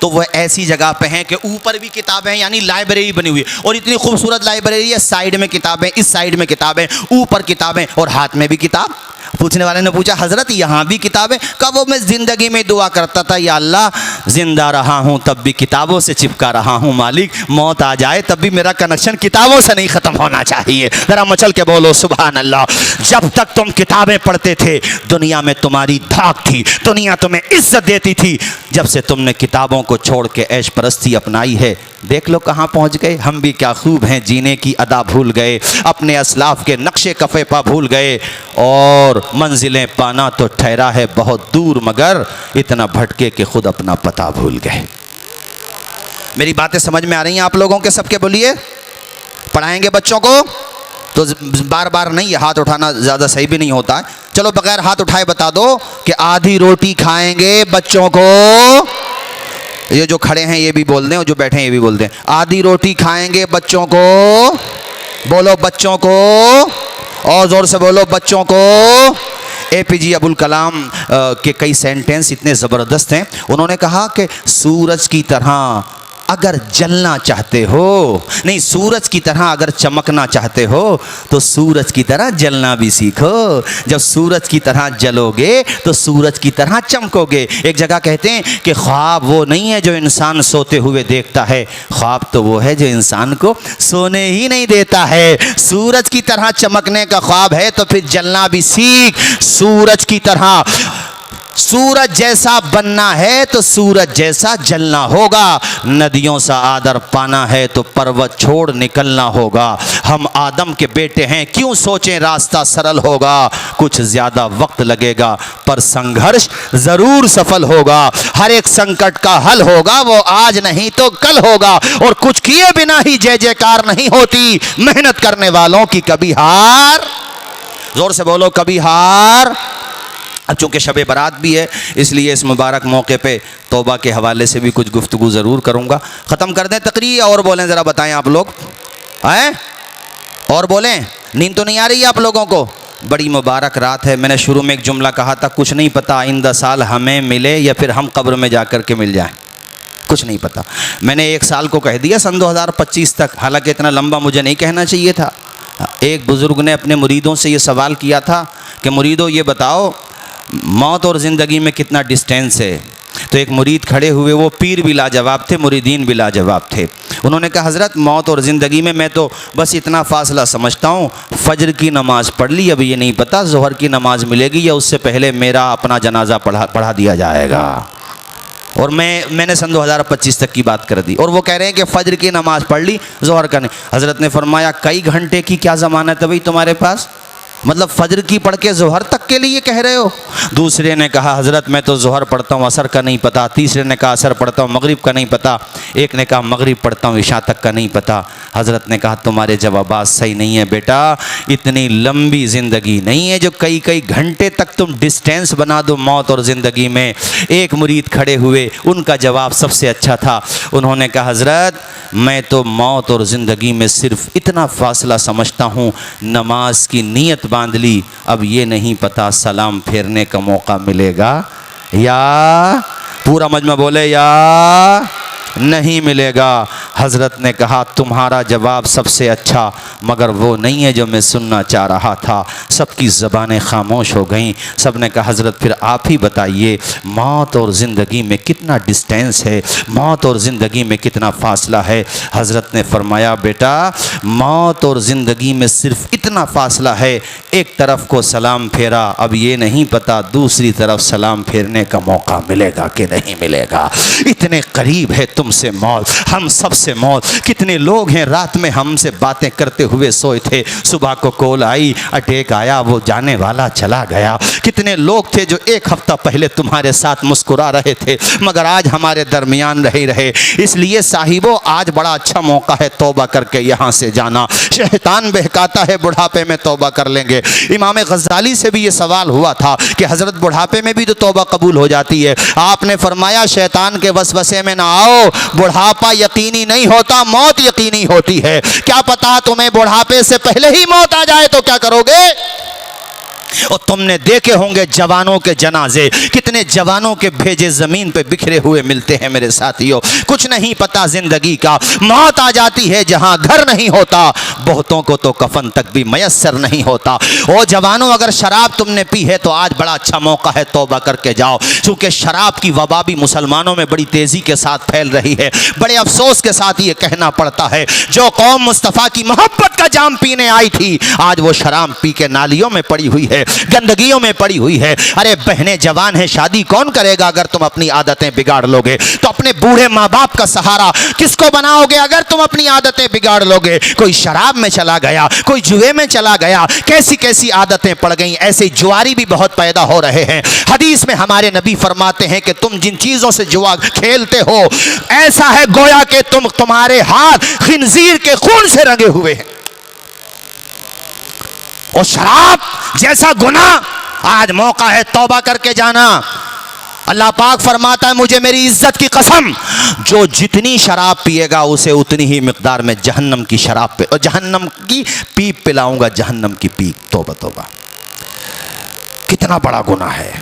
तो वह ऐसी जगह पे हैं कि ऊपर भी किताबें हैं, यानी लाइब्रेरी बनी हुई है, और इतनी खूबसूरत लाइब्रेरी है, साइड में किताबें, इस साइड में किताबें, ऊपर किताबें, और हाथ में भी किताब। पूछने वाले ने पूछा हज़रत यहाँ भी किताबें? कब? वो मैं ज़िंदगी में दुआ करता था या अल्लाह ज़िंदा रहा हूँ तब भी किताबों से चिपका रहा हूँ, मालिक मौत आ जाए तब भी मेरा कनेक्शन किताबों से नहीं ख़त्म होना चाहिए। ज़रा मचल के बोलो सुभान अल्लाह। जब तक तुम किताबें पढ़ते थे दुनिया में तुम्हारी धाक थी, दुनिया तुम्हें इज्जत देती थी। जब से तुमने किताबों को छोड़ के ऐश परस्ती अपनाई है, देख लो कहाँ पहुँच गए। हम भी क्या खूब हैं, जीने की अदा भूल गए, अपने असलाफ के नक्शे कफ़े पा भूल गए, और मंजिलें पाना तो ठहरा है बहुत दूर, मगर इतना भटके कि खुद अपना पता भूल गए। मेरी बातें समझ में आ रही हैं आप लोगों के? सबके बोलिए। पढ़ाएंगे बच्चों को तो बार बार नहीं, हाथ उठाना ज़्यादा सही भी नहीं होता है। चलो बगैर हाथ उठाए बता दो कि आधी रोटी खाएंगे बच्चों को। ये जो खड़े हैं ये भी बोल दें, और जो बैठे हैं ये भी बोल दें, आधी रोटी खाएंगे बच्चों को। बोलो बच्चों को, और ज़ोर से बोलो बच्चों को। APJ अबुल कलाम के कई सेंटेंस इतने ज़बरदस्त हैं। उन्होंने कहा कि सूरज की तरह अगर जलना चाहते हो, नहीं सूरज की तरह अगर चमकना चाहते हो तो सूरज की तरह जलना भी सीखो। जब सूरज की तरह जलोगे तो सूरज की तरह चमकोगे। एक जगह कहते हैं कि ख्वाब वो नहीं है जो इंसान सोते हुए देखता है, ख्वाब तो वो है जो इंसान को सोने ही नहीं देता है। सूरज की तरह चमकने का ख्वाब है तो फिर जलना भी सीख। सूरज की तरह, सूरज जैसा बनना है तो सूरज जैसा जलना होगा। नदियों सा आदर पाना है तो पर्वत छोड़ निकलना होगा। हम आदम के बेटे हैं, क्यों सोचें रास्ता सरल होगा। कुछ ज़्यादा वक्त लगेगा पर संघर्ष ज़रूर सफल होगा। हर एक संकट का हल होगा, वो आज नहीं तो कल होगा। और कुछ किए बिना ही जय जयकार नहीं होती, मेहनत करने वालों की कभी हार। जोर से बोलो कभी हार। अब चूँकि शब बारात भी है इसलिए इस मुबारक मौके पे तौबा के हवाले से भी कुछ गुफ्तगू ज़रूर करूँगा। ख़त्म कर दें तकरीर और बोलें? ज़रा बताएं आप लोग हैं, और बोलें। नींद तो नहीं आ रही है आप लोगों को? बड़ी मुबारक रात है। मैंने शुरू में एक जुमला कहा था, कुछ नहीं पता आइंदा साल हमें मिले या फिर हम कब्र में जा कर के मिल जाएं, कुछ नहीं पता। मैंने एक साल को कह दिया सन 2025 तक, हालांकि इतना लंबा मुझे नहीं कहना चाहिए था। एक बुज़ुर्ग ने अपने मुरीदों से ये सवाल किया था कि मुरीदों ये बताओ मौत और ज़िंदगी में कितना डिस्टेंस है। तो एक मुरीद खड़े हुए, वो पीर भी लाजवाब थे, मुरीदीन भी लाजवाब थे। उन्होंने कहा हज़रत मौत और ज़िंदगी में मैं तो बस इतना फ़ासला समझता हूँ, फ़जर की नमाज़ पढ़ ली, अब ये नहीं पता ज़ोहर की नमाज़ मिलेगी या उससे पहले मेरा अपना जनाजा पढ़ा दिया जाएगा। और मैंने सन 2025 तक की बात कर दी, और वो कह रहे हैं कि फ़जर की नमाज़ पढ़ ली, ज़ोहर का नहीं। हज़रत ने फरमाया कई घंटे की क्या ज़मानत है भाई तुम्हारे पास? मतलब फजर की पढ़ के ज़ोहर तक के लिए कह रहे हो? दूसरे ने कहा हज़रत मैं तो ज़ोहर पढ़ता हूँ, असर का नहीं पता। तीसरे ने कहा असर पढ़ता हूँ, मगरिब का नहीं पता। एक ने कहा मगरिब पढ़ता हूँ, इशा तक का नहीं पता। हज़रत ने कहा तुम्हारे जवाबात सही नहीं है बेटा, इतनी लंबी ज़िंदगी नहीं है जो कई कई घंटे तक तुम डिस्टेंस बना दो मौत और ज़िंदगी में। एक मुरीद खड़े हुए, उनका जवाब सबसे अच्छा था। उन्होंने कहा हज़रत मैं तो मौत और ज़िंदगी में सिर्फ इतना फ़ासला समझता हूँ, नमाज की नीयत बांध ली, अब ये नहीं पता सलाम फेरने का मौका मिलेगा या, पूरा मजमा बोले, या नहीं मिलेगा। हज़रत ने कहा तुम्हारा जवाब सबसे अच्छा, मगर वो नहीं है जो मैं सुनना चाह रहा था। सबकी ज़बानें खामोश हो गईं। सब ने कहा हज़रत फिर आप ही बताइए मौत और ज़िंदगी में कितना डिस्टेंस है, मौत और ज़िंदगी में कितना फ़ासला है। हज़रत ने फरमाया बेटा मौत और ज़िंदगी में सिर्फ इतना फ़ासला है, एक तरफ को सलाम फेरा, अब ये नहीं पता दूसरी तरफ सलाम फेरने का मौका मिलेगा कि नहीं मिलेगा। इतने करीब है तुमसे मौत, हम सबसे मौत। कितने लोग हैं रात में हमसे बातें करते हुए सोए थे, सुबह को कॉल आई, अटैक आया, वो जाने वाला चला गया। कितने लोग थे जो एक हफ्ता पहले तुम्हारे साथ मुस्कुरा रहे थे मगर आज हमारे दरमियान नहीं रहे। इसलिए साहिबो आज बड़ा अच्छा मौका है तौबा करके यहाँ से जाना। शैतान बहकाता है बुढ़ापे में तौबा कर लेंगे। इमाम गज़ाली से भी ये सवाल हुआ था कि हज़रत बुढ़ापे में भी तो तौबा कबूल हो जाती है। आपने फरमाया शैतान के वसवसे में ना आओ, बुढ़ापा यकीनी नहीं होता, मौत यकीनी होती है। क्या पता तुम्हें बुढ़ापे से पहले ही मौत आ जाए तो क्या करोगे? और तुमने देखे होंगे जवानों के जनाजे, कितने जवानों के भेजे ज़मीन पे बिखरे हुए मिलते हैं मेरे साथियों। कुछ नहीं पता ज़िंदगी का, मौत आ जाती है जहां घर नहीं होता, बहुतों को तो कफन तक भी मयस्सर नहीं होता। ओ जवानों अगर शराब तुमने पी है तो आज बड़ा अच्छा मौका है तौबा करके जाओ, क्योंकि शराब की वबा भी मुसलमानों में बड़ी तेज़ी के साथ फैल रही है। बड़े अफसोस के साथ ये कहना पड़ता है, जो कौम मुस्तफ़ा की मोहब्बत का जाम पीने आई थी आज वो शराब पी के नालियों में पड़ी हुई है, गंदगियों में पड़ी हुई है। अरे बहनें जवान हैं, शादी कौन करेगा अगर तुम अपनी आदतें बिगाड़ लोगे? तो अपने बूढ़े माँ बाप का सहारा किसको बनाओगे अगर तुम अपनी आदतें बिगाड़ लोगे? कोई शराब में चला गया, कोई जुए में चला गया, कैसी कैसी आदतें पड़ गई। ऐसे जुआरी भी बहुत पैदा हो रहे हैं। हदीस में हमारे नबी फरमाते हैं कि तुम जिन चीजों से जुआ खेलते हो ऐसा है गोया कि तुम्हारे हाथ खिंजीर के खून से रंगे हुए हैं। और शराब जैसा गुनाह, आज मौका है तौबा करके जाना। अल्लाह पाक फरमाता है मुझे मेरी इज्जत की कसम, जो जितनी शराब पिएगा उसे उतनी ही मिकदार में जहन्नम की शराब पे और जहन्नम की पीप पिलाऊंगा, जहन्नम की पीप। तौबा तौबा, कितना बड़ा गुनाह है।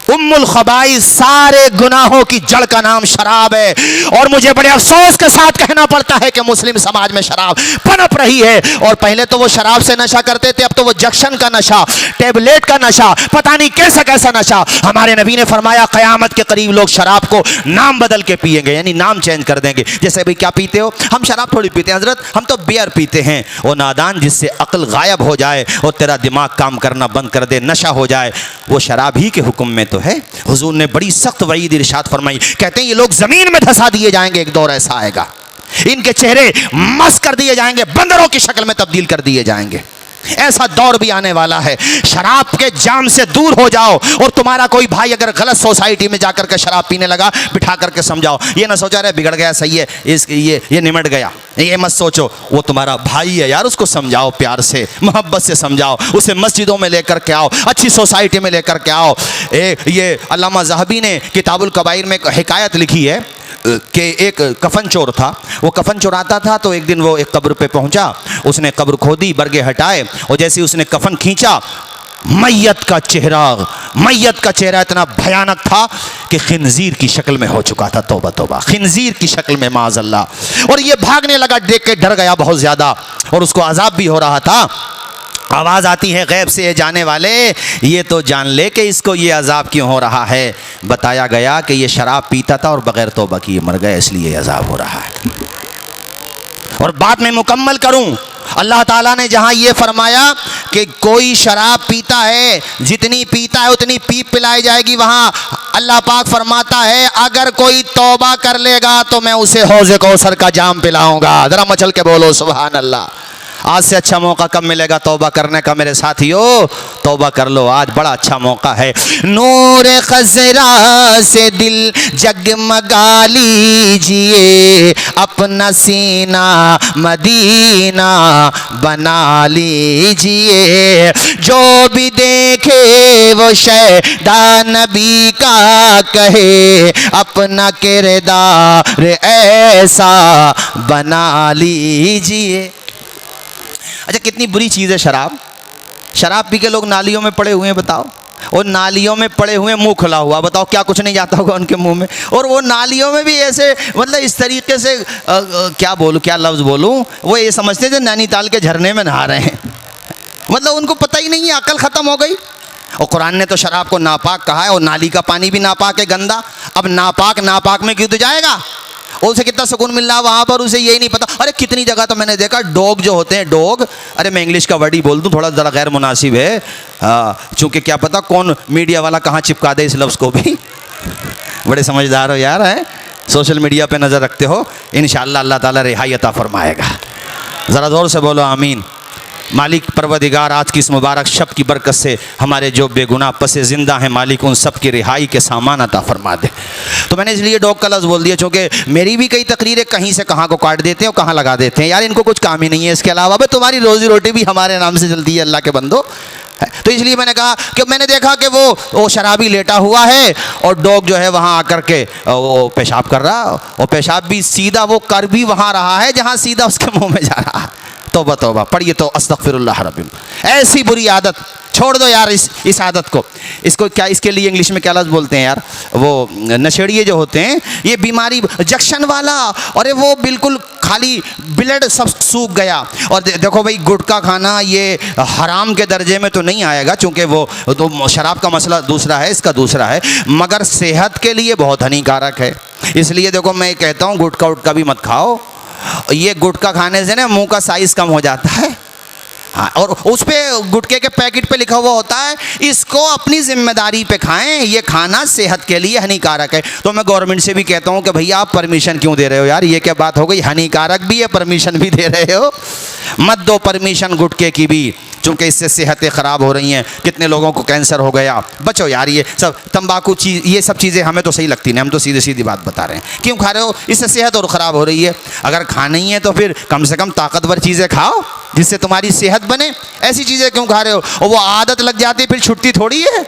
उम्मुल खबाइस, सारे गुनाहों की जड़ का नाम शराब है। और मुझे बड़े अफसोस के साथ कहना पड़ता है कि मुस्लिम समाज में शराब पनप रही है। और पहले तो वो शराब से नशा करते थे, अब तो वो जक्शन का नशा, टेबलेट का नशा, पता नहीं कैसा कैसा नशा। हमारे नबी ने फरमाया क़यामत के करीब लोग शराब को नाम बदल के पिएंगे, यानी नाम चेंज कर देंगे। जैसे भाई क्या पीते हो? हम शराब थोड़ी पीते हैं हजरत, हम तो बियर पीते हैं। वो नादान जिससे अक्ल गायब हो जाए और तेरा दिमाग काम करना बंद कर दे, नशा हो जाए, वो शराब ही के हुक्म में तो है। हुजूर ने बड़ी सख्त वईद इरशाद फरमाई, कहते हैं ये लोग जमीन में धंसा दिए जाएंगे, एक दौर ऐसा आएगा इनके चेहरे मस्त कर दिए जाएंगे, बंदरों की शक्ल में तब्दील कर दिए जाएंगे। ऐसा दौर भी आने वाला है। शराब के जाम से दूर हो जाओ। और तुम्हारा कोई भाई अगर गलत सोसाइटी में जाकर के शराब पीने लगा, बिठा करके समझाओ, ये ना सोचा रहे बिगड़ गया, सही है, ये निमट गया, ये मत सोचो, वो तुम्हारा भाई है यार, उसको समझाओ, प्यार से मोहब्बत से समझाओ, उसे मस्जिदों में लेकर के आओ, अच्छी सोसाइटी में लेकर के आओ। ये अल्लामा ज़हबी ने किताबुल कबाइर में हिकायत लिखी है कि एक कफन चोर था। वो कफन चुराता था तो एक दिन वो एक कब्र पे पहुंचा, उसने कब्र खोदी, बरगे हटाए और जैसे उसने कफन खींचा, मैयत का चेहरा इतना भयानक था कि खिंजीर की शक्ल में हो चुका था। तौबा तौबा, खिंजीर की शक्ल में, माज़अल्लाह। और ये भागने लगा, देख के डर गया बहुत ज़्यादा और उसको अजाब भी हो रहा था। आवाज़ आती है गैब से, ये जाने वाले ये तो जान ले कि इसको ये अजाब क्यों हो रहा है। बताया गया कि ये शराब पीता था और बगैर तौबा किए मर गया, इसलिए अजाब हो रहा है। और बात मैं मुकम्मल करूं, अल्लाह ताला ने जहां ये फरमाया कि कोई शराब पीता है, जितनी पीता है उतनी पीप पिलाई जाएगी, वहां अल्लाह पाक फरमाता है अगर कोई तौबा कर लेगा तो मैं उसे हौज़े कौसर का जाम पिलाऊंगा। जरा मचल के बोलो सुभान अल्लाह। आज से अच्छा मौका कब मिलेगा तौबा करने का मेरे साथियों? तौबा कर लो, आज बड़ा अच्छा मौका है। नूर खजरा से दिल जगमगा लीजिए, अपना सीना मदीना बना लीजिए। जो भी देखे वो शैदा नबी का कहे, अपना किरदार ऐसा बना लीजिए। अच्छा, कितनी बुरी चीज़ है शराब। शराब पी के लोग नालियों में पड़े हुए हैं, बताओ। और नालियों में पड़े हुए, मुंह खुला हुआ, बताओ क्या कुछ नहीं जाता होगा उनके मुंह में। और वो नालियों में भी ऐसे, मतलब इस तरीके से क्या बोलूं, क्या लफ्ज़ बोलूं, वो ये समझते थे नैनीताल के झरने में नहा रहे हैं। मतलब उनको पता ही नहीं है, अकल ख़त्म हो गई। और कुरान ने तो शराब को नापाक कहा है, और नाली का पानी भी नापाक है, गंदा। अब नापाक में क्यों तो जाएगा? उसे कितना सुकून मिल रहा है वहाँ पर, उसे यही नहीं पता। अरे कितनी जगह तो मैंने देखा डॉग जो होते हैं, डॉग, अरे मैं इंग्लिश का वर्ड ही बोल दूँ, थोड़ा ज़रा गैर मुनासिब है, चूँकि क्या पता कौन मीडिया वाला कहाँ चिपका दे इस लफ्ज़ को भी। बड़े समझदार हो यार, हैं, सोशल मीडिया पे नज़र रखते हो। इंशाअल्लाह अल्लाह ताला रिहाई अता फरमाएगा। ज़रा ज़ोर से बोलो आमीन। मालिक परवदिगार आज की इस मुबारक शब की बरकत से हमारे जो बेगुनाह पसे ज़िंदा हैं, मालिक उन सब की रिहाई के सामान अता फरमा दे। तो मैंने इसलिए डॉग का लफ्ज़ बोल दिया, चूँकि मेरी भी कई तकरीरें कहीं से कहाँ को काट देते हैं और कहाँ लगा देते हैं। यार इनको कुछ काम ही नहीं है इसके अलावा। भाई तुम्हारी रोज़ी रोटी भी हमारे नाम से चलती है, अल्लाह के बंदो। तो इसलिए मैंने कहा कि मैंने देखा कि वो शराबी लेटा हुआ है और डॉग जो है वहाँ आकर के वो पेशाब कर रहा, और पेशाब भी सीधा वो कर भी वहाँ रहा है जहाँ सीधा उसके मुँह में जा रहा है। तौबा तौबा पढ़िए तो अस्तगफिरुल्लाह रब्बिल। ऐसी बुरी आदत छोड़ दो यार, इस आदत को। इसको क्या, इसके लिए इंग्लिश में क्या लफ्ज़ बोलते हैं यार, वो नशेड़िए जो होते हैं, ये बीमारी जक्शन वाला, और वो बिल्कुल खाली ब्लड सब सूख गया। और देखो भाई, गुटखा खाना ये हराम के दर्जे में तो नहीं आएगा, चूँकि वो तो शराब का मसला दूसरा है, इसका दूसरा है, मगर सेहत के लिए बहुत हानिकारक है। इसलिए देखो मैं कहता हूँ गुटखा उटका भी मत खाओ। ये गुटखा खाने से ना मुंह का साइज़ कम हो जाता है। हाँ, और उस पे गुटखे के पैकेट पे लिखा हुआ होता है इसको अपनी जिम्मेदारी पे खाएं, ये खाना सेहत के लिए हानिकारक है। तो मैं गवर्नमेंट से भी कहता हूँ कि भैया आप परमिशन क्यों दे रहे हो यार, ये क्या बात हो गई, हानिकारक भी है, परमिशन भी दे रहे हो। मत दो परमिशन गुटखे की भी, चूँकि इससे सेहतें ख़राब हो रही हैं, कितने लोगों को कैंसर हो गया। बचो यार, ये सब तंबाकू चीज़, ये सब चीज़ें हमें तो सही लगती नहीं, हम तो सीधी सीधी बात बता रहे हैं। क्यों खा रहे हो? इससे सेहत और ख़राब हो रही है। अगर खाना ही है तो फिर कम से कम ताकतवर चीज़ें खाओ जिससे तुम्हारी सेहत बने। ऐसी चीज़ें क्यों खा रहे हो? और वो आदत लग जाती है फिर छुट्टी थोड़ी है,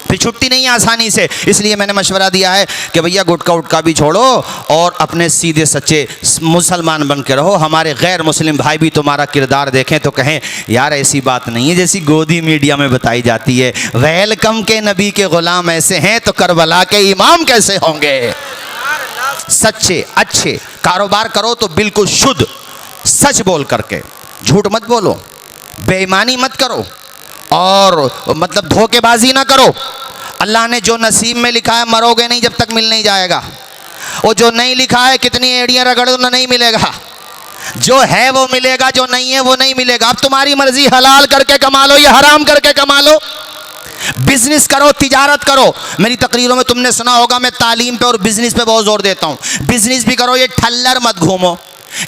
फिर छुट्टी नहीं है आसानी से। इसलिए मैंने मशवरा दिया है कि भैया गुटखा उटका भी छोड़ो और अपने सीधे सच्चे मुसलमान बन के रहो। हमारे गैर मुस्लिम भाई भी तुम्हारा किरदार देखें तो कहें यार ऐसी बात नहीं है जैसी गोदी मीडिया में बताई जाती है। वेलकम के नबी के ग़ुलाम ऐसे हैं तो करबला के इमाम कैसे होंगे। सच्चे अच्छे कारोबार करो तो बिल्कुल शुद्ध सच बोल करके, झूठ मत बोलो, बेईमानी मत करो, और मतलब धोखेबाजी ना करो। अल्लाह ने जो नसीब में लिखा है मरोगे नहीं जब तक मिल नहीं जाएगा, और जो नहीं लिखा है कितनी एड़ियाँ रगड़ो ना नहीं मिलेगा। जो है वो मिलेगा, जो नहीं है वो नहीं मिलेगा। अब तुम्हारी मर्जी, हलाल करके कमा लो या हराम करके कमा लो। बिजनेस करो, तिजारत करो। मेरी तकरीरों में तुमने सुना होगा मैं तालीम पे और बिजनेस पे बहुत जोर देता हूँ। बिजनेस भी करो, ये ठल्लर मत घूमो।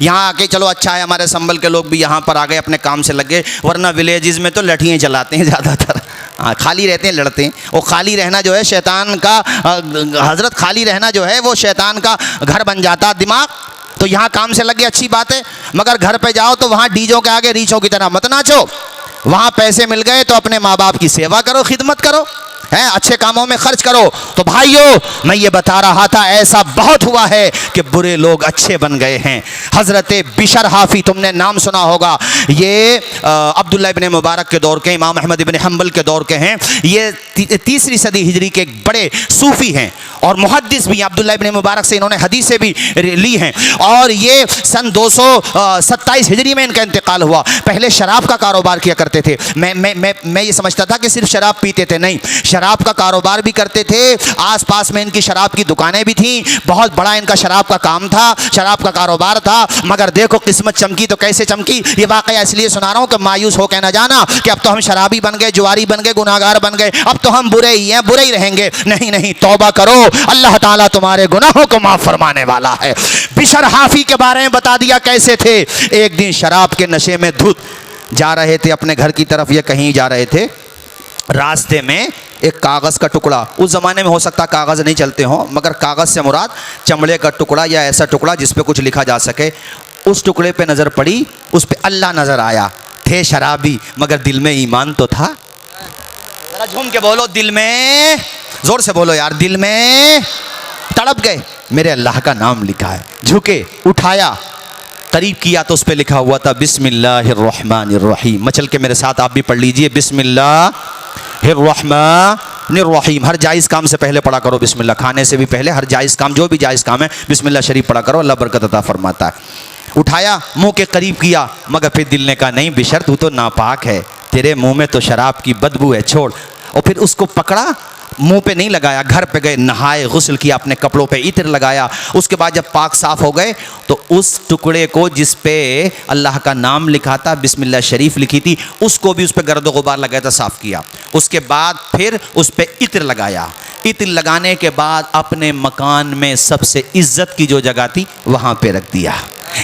यहाँ आके चलो अच्छा है हमारे संभल के लोग भी यहाँ पर आ गए, अपने काम से लग गए, वरना विलेजेस में तो लठियाँ चलाते हैं ज़्यादातर। हाँ, खाली रहते हैं, लड़ते हैं। और खाली रहना जो है शैतान का, हजरत खाली रहना जो है वो शैतान का घर बन जाता दिमाग। तो यहाँ काम से लग गए, अच्छी बात है, मगर घर पे जाओ तो वहाँ डीजों के आगे रीछों की तरह मत नाचो। वहाँ पैसे मिल गए तो अपने माँ बाप की सेवा करो, खिदमत करो, हैं, अच्छे कामों में खर्च करो। तो भाइयों मैं ये बता रहा था, ऐसा बहुत हुआ है कि बुरे लोग अच्छे बन गए हैं। हज़रत बिशर हाफ़ी, तुमने नाम सुना होगा, ये अब्दुल्ला इब्न मुबारक के दौर के, इमाम अहमद इब्न हम्बल के दौर के हैं। ये तीसरी सदी हिजरी के बड़े सूफ़ी हैं और मुहद्दिस भी। अब्दुल्ला इब्न मुबारक से इन्होंने हदीसें भी ली हैं, और ये सन 227 हिजरी में इनका इंतकाल हुआ। पहले शराब का कारोबार किया करते थे। मैं ये समझता था कि सिर्फ शराब पीते थे, नहीं, शराब का कारोबार भी करते थे, आसपास में इनकी शराब की दुकानें भी थीं, बहुत बड़ा इनका शराब का काम था, शराब का कारोबार था। मगर देखो किस्मत चमकी तो कैसे चमकी, ये वाकया इसलिए सुना रहा हूँ कि मायूस हो के ना जाना कि अब तो हम शराबी बन गए, जुआरी बन गए, गुनाहगार बन गए, अब तो हम बुरे ही हैं, बुरे ही रहेंगे। नहीं नहीं, तौबा करो, अल्लाह ताला तुम्हारे गुनाहों को माफ फरमाने वाला है। बिशर हाफी के बारे में बता दिया कैसे थे। एक दिन शराब के नशे में धुत जा रहे थे अपने घर की तरफ, या कहीं जा रहे थे, रास्ते में एक कागज़ का टुकड़ा, उस ज़माने में हो सकता कागज़ नहीं चलते हों, मगर कागज़ से मुराद चमड़े का टुकड़ा या ऐसा टुकड़ा जिस पे कुछ लिखा जा सके, उस टुकड़े पे नज़र पड़ी, उस पे अल्लाह नज़र आया। थे शराबी मगर दिल में ईमान तो था। जरा झूम के बोलो, दिल में, ज़ोर से बोलो यार, दिल में तड़प गए, मेरे अल्लाह का नाम लिखा है। झुके, उठाया, करीब किया तो उस पर लिखा हुआ था बिस्मिल्लाहिर्रहमानिर्रहीम। मचल के मेरे साथ आप भी पढ़ लीजिए, बिस्मिल्लाहिर्रहमानिर्रहीम। हर जायज़ काम से पहले पढ़ा करो बिस्मिल्लाह, खाने से भी पहले हर जायज़ काम, जो भी जायज़ काम है बिस्मिल्लाह शरीफ पढ़ा करो, अल्लाह बरकत अता फरमाता है। उठाया, मुंह के करीब किया, मगर फिर दिल ने कहा नहीं बिशर, तू तो नापाक है, तेरे मुंह में तो शराब की बदबू है, छोड़। और फिर उसको पकड़ा, मुंह पे नहीं लगाया, घर पे गए, नहाए, गुस्ल किया, अपने कपड़ों पे इत्र लगाया। उसके बाद जब पाक साफ हो गए तो उस टुकड़े को जिस पे अल्लाह का नाम लिखा था, बिस्मिल्लाह शरीफ लिखी थी, उसको भी उस पे गर्द गुबार लगाया था, साफ किया। उसके बाद फिर उस पे इत्र लगाया। इत्र लगाने के बाद अपने मकान में सबसे इज्जत की जो जगह थी वहाँ पे रख दिया।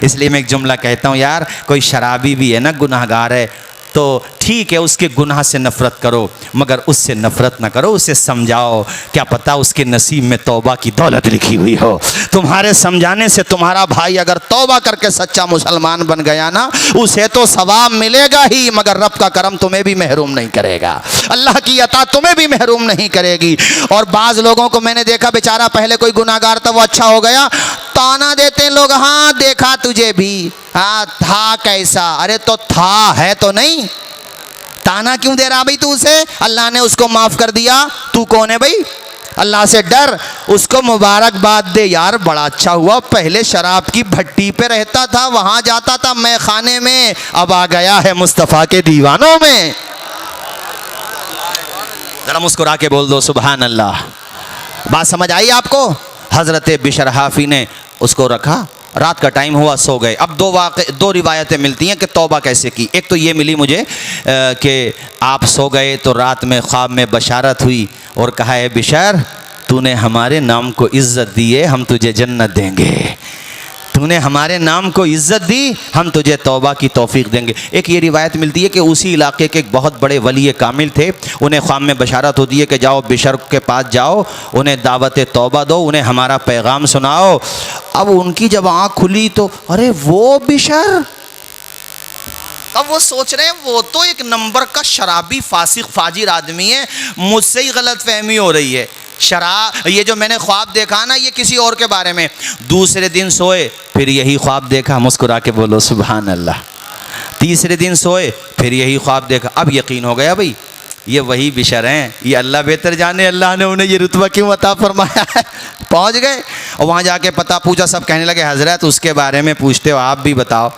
इसलिए मैं एक जुमला कहता हूँ यार, कोई शराबी भी है ना, गुनाहगार है, तो ठीक है उसके गुनाह से नफ़रत करो, मगर उससे नफ़रत ना करो, उसे समझाओ, क्या पता उसके नसीब में तौबा की दौलत लिखी हुई हो। तुम्हारे समझाने से तुम्हारा भाई अगर तौबा करके सच्चा मुसलमान बन गया ना, उसे तो सवाब मिलेगा ही, मगर रब का करम तुम्हें भी महरूम नहीं करेगा, अल्लाह की अता तुम्हें भी महरूम नहीं करेगी। और बाज़ लोगों को मैंने देखा, बेचारा पहले कोई गुनाहगार था, वो अच्छा हो गया, ताना देते लोग, हाँ देखा तुझे भी, हाँ था कैसा, अरे तो था, है तो नहीं, ताना क्यों दे रहा भाई तू उसे? अल्लाह ने उसको माफ कर दिया, तू कौन है भाई? अल्लाह से डर, उसको मुबारकबाद दे, यार बड़ा अच्छा हुआ, पहले शराब की भट्टी पे रहता था, वहां जाता था मैं खाने में, अब आ गया है मुस्तफ़ा के दीवानों में। जरा मुस्कुरा के बोल दो सुभान अल्लाह। बात समझ आई आपको? हजरत बिशर हाफी ने उसको रखा, रात का टाइम हुआ, सो गए। अब दो रिवायतें मिलती हैं कि तौबा कैसे की। एक तो ये मिली मुझे कि आप सो गए तो रात में ख्वाब में बशारत हुई और कहा है बिशर, तूने हमारे नाम को इज़्ज़त दी है, हम तुझे जन्नत देंगे, तूने हमारे नाम को इज़्ज़त दी, हम तुझे तौबा की तौफीक देंगे। एक ये रिवायत मिलती है कि उसी इलाके के एक बहुत बड़े वली कामिल थे, उन्हें ख्वाब में बशारत होती है कि जाओ बिशर के पास जाओ, उन्हें दावत तौबा दो, उन्हें हमारा पैगाम सुनाओ। अब उनकी जब आँख खुली तो अरे वो बिशर, अब वो सोच रहे हैं वो तो एक नंबर का शराबी फासिक फाजिर आदमी है, मुझसे ही गलत फहमी हो रही है, शराब, ये जो मैंने ख्वाब देखा ना ये किसी और के बारे में। दूसरे दिन सोए, फिर यही ख्वाब देखा, मुस्कुरा के बोलो सुभान अल्लाह। तीसरे दिन सोए, फिर यही ख्वाब देखा। अब यकीन हो गया भाई ये वही बिशर हैं, ये अल्लाह बेहतर जाने अल्लाह ने उन्हें ये रुतबा क्यों अता फरमाया है। पहुँच गए और वहाँ जाके पता पूछा, सब कहने लगे हजरत उसके बारे में पूछते हो, आप भी बताओ,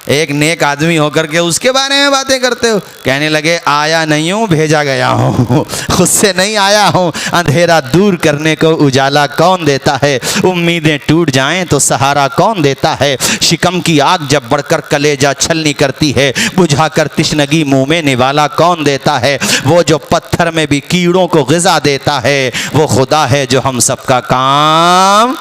एक नेक आदमी होकर के उसके बारे में बातें करते हो। कहने लगे आया नहीं हूँ, भेजा गया हूँ, खुद से नहीं आया हूँ। अंधेरा दूर करने को उजाला कौन देता है, उम्मीदें टूट जाएं तो सहारा कौन देता है। शिकम की आग जब बढ़कर कलेजा छलनी करती है, बुझाकर तिश्नगी मुँह में निवाला कौन देता है। वो जो पत्थर में भी कीड़ों को ग़िज़ा देता है, वो खुदा है जो हम सबका काम,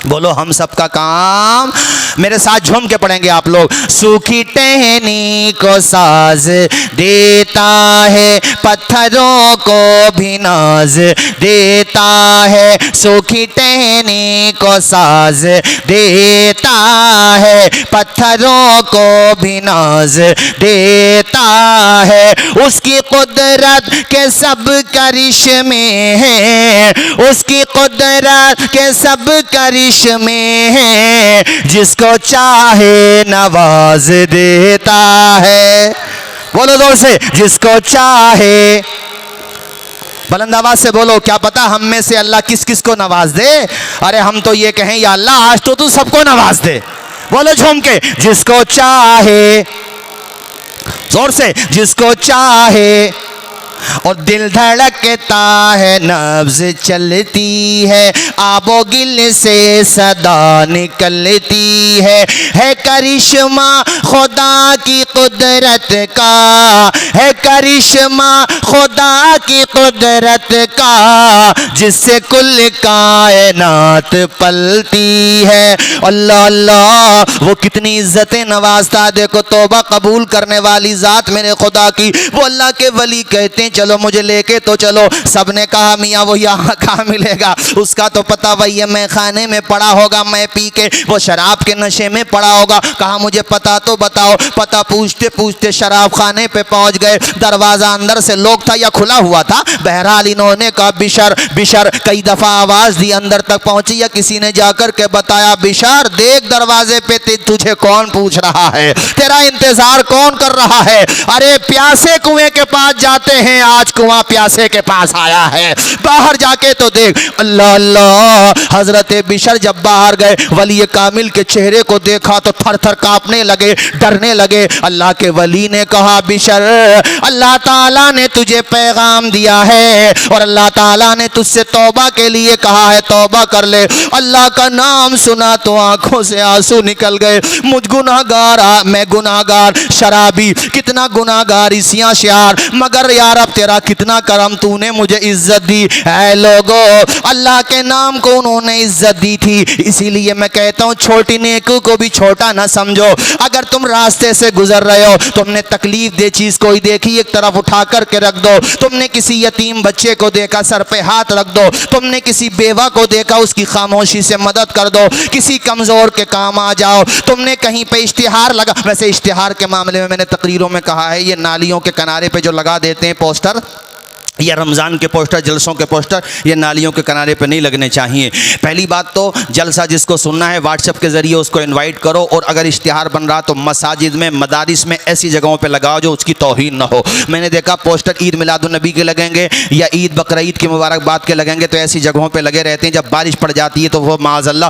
बोलो हम सबका काम। मेरे साथ झूम के पढ़ेंगे आप लोग। सूखी टहनी को साज देता है, पत्थरों को भी नाज देता है। सूखी टहनी को साज देता है, पत्थरों को भी नाज देता है। उसकी कुदरत के सब करिश्मे हैं, उसकी कुदरत के सब करिश्मे में जिसको चाहे नवाज देता है। बोलो जोर से, जिसको चाहे, बुलंद आवाज से बोलो, क्या पता हम में से अल्लाह किस किस को नवाज दे। अरे हम तो ये कहें या अल्लाह आज तो तू सबको नवाज दे। बोलो झूम के, जिसको चाहे, जोर से, जिसको चाहे और दिल धड़कता है, नब्ज चलती है, आबो गिल से सदा निकलती है करिश्मा खुदा की कुदरत का, है करिश्मा खुदा की कुदरत का, जिससे कुल कायनात पलती है। अल्लाह अल्लाह, वो कितनी इज्जतें नवाजता, देखो तौबा कबूल करने वाली ज़ात मेरे खुदा की। वो अल्लाह के वली कहते हैं चलो मुझे लेके तो चलो। सबने कहा मियाँ वो यहाँ कहाँ मिलेगा, उसका तो पता वही है, मैं खाने में पड़ा होगा, मैं पी के वो शराब के नशे में पड़ा होगा। कहा मुझे पता तो बताओ। पता पूछते पूछते शराब खाने पे पहुंच गए। दरवाज़ा अंदर से लॉक था या खुला हुआ था, बहरहाल इन्होंने कहा बिशर बिशर, कई दफ़ा आवाज़ दी, अंदर तक पहुंची या किसी ने जाकर के बताया बिशर देख दरवाजे पे तुझे कौन पूछ रहा है, तेरा इंतजार कौन कर रहा है। अरे प्यासे कुएं के पास जाते हैं, आज कुआं प्यासे के पास आया है, बाहर जाके तो देख। अल्लाह अल्लाह, हजरत बिशर जब बाहर गए, वली कामिल के चेहरे को देखा तो थर थर कांपने लगे, डरने लगे। अल्लाह के वली ने कहा बिशर अल्लाह ताला ने तुझे पैगाम दिया है और अल्लाह ताला ने तुझसे तौबा के लिए कहा है, तौबा कर ले। अल्लाह का नाम सुना तो आंखों से आंसू निकल गए। मुझ गुनाहगार, मैं गुनाहगार शराबी, कितना गुनाहगार इसियां शार, मगर यार अब तेरा कितना करम, तूने मुझे इज्जत दी। ऐ लोगो, अल्लाह के नाम को उन्होंने इज्जत दी थी, इसीलिए मैं कहता हूँ छोटी नेकी को भी छोटा ना समझो। अगर तुम रास्ते से गुजर रहे हो, तुमने तकलीफ दे चीज कोई देखी, एक तरफ उठा करके रख दो। तुमने किसी यतीम बच्चे को देखा, सर पे हाथ रख दो। तुमने किसी बेवा को देखा, उसकी खामोशी से मदद कर दो, किसी कमजोर के काम आ जाओ। तुमने कहीं पे इश्तिहार लगा, वैसे इश्तिहार के मामले में मैंने तकरीरों में कहा है, ये नालियों के किनारे पे जो लगा देते हैं पोस्टर, या रमज़ान के पोस्टर, जलसों के पोस्टर, ये नालियों के किनारे पे नहीं लगने चाहिए। पहली बात तो जलसा जिसको सुनना है व्हाट्सएप के ज़रिए उसको इनवाइट करो, और अगर इश्तिहार बन रहा तो मसाजिद में, मदारिस में ऐसी जगहों पे लगाओ जो उसकी तौहीन ना हो। मैंने देखा पोस्टर ईद मिलादुन्नबी के लगेंगे या ईद बकरीद की मुबारकबाद के लगेंगे तो ऐसी जगहों पर लगे रहते हैं, जब बारिश पड़ जाती है तो वो माअज़ल्लाह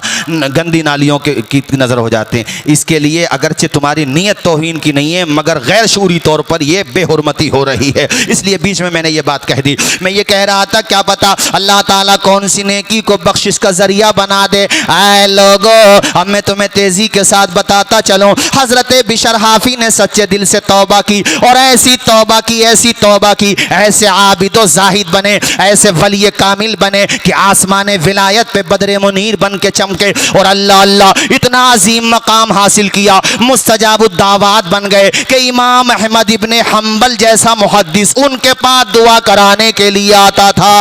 गंदी नालियों की नज़र हो जाते हैं। इसके लिए अगरचे तुम्हारी नीयत तौहीन की नहीं है, मगर गैर शूरी तौर पर यह बेहुरमती हो रही है, इसलिए बीच में मैंने ये बात कह दी। मैं ये कह रहा था, क्या पता अल्लाह ताला कौन सी नेकी को बख्शिश का जरिया बना दे। ऐ लोगो, अब मैं तुम्हें तेजी के साथ बताता चलूं। हजरत बिशर हाफी ने सच्चे दिल से तौबा की, और ऐसी तौबा की, ऐसी तौबा की, ऐसे आबिदो जाहिद बने, ऐसे वली कामिल बने कि आसमान विलायत पे बदरे मुनीर बन के चमके, और अल्लाह अल्लाह इतना अजीम मकाम हासिल किया, मुस्तजाबुद दावात बन गए कि इमाम अहमद इब्ने हम्बल जैसा मुहद्दिस उनके पास दुआ कराने के लिए आता था।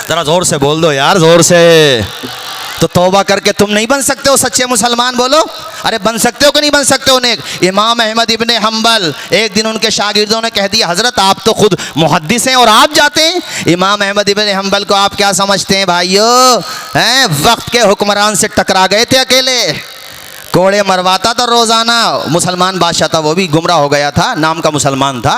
जरा जोर से बोल दो यार, जोर से। तो तौबा करके तुम नहीं बन सकते हो सच्चे मुसलमान, बोलो। अरे बन सकते हो कि नहीं बन सकते हो? इमाम अहमद इब्ने हम्बल, एक दिन उनके शागिर्दों ने कह दिया हजरत आप तो खुद मुहद्दिस हैं और आप जाते हैं। इमाम अहमद इब्ने हम्बल को आप क्या समझते हैं भाइयों, हैं? वक्त के हुक्मरान से टकरा गए थे अकेले, कोड़े मरवाता था रोज़ाना। मुसलमान बादशाह था, वो भी गुमराह हो गया था, नाम का मुसलमान था।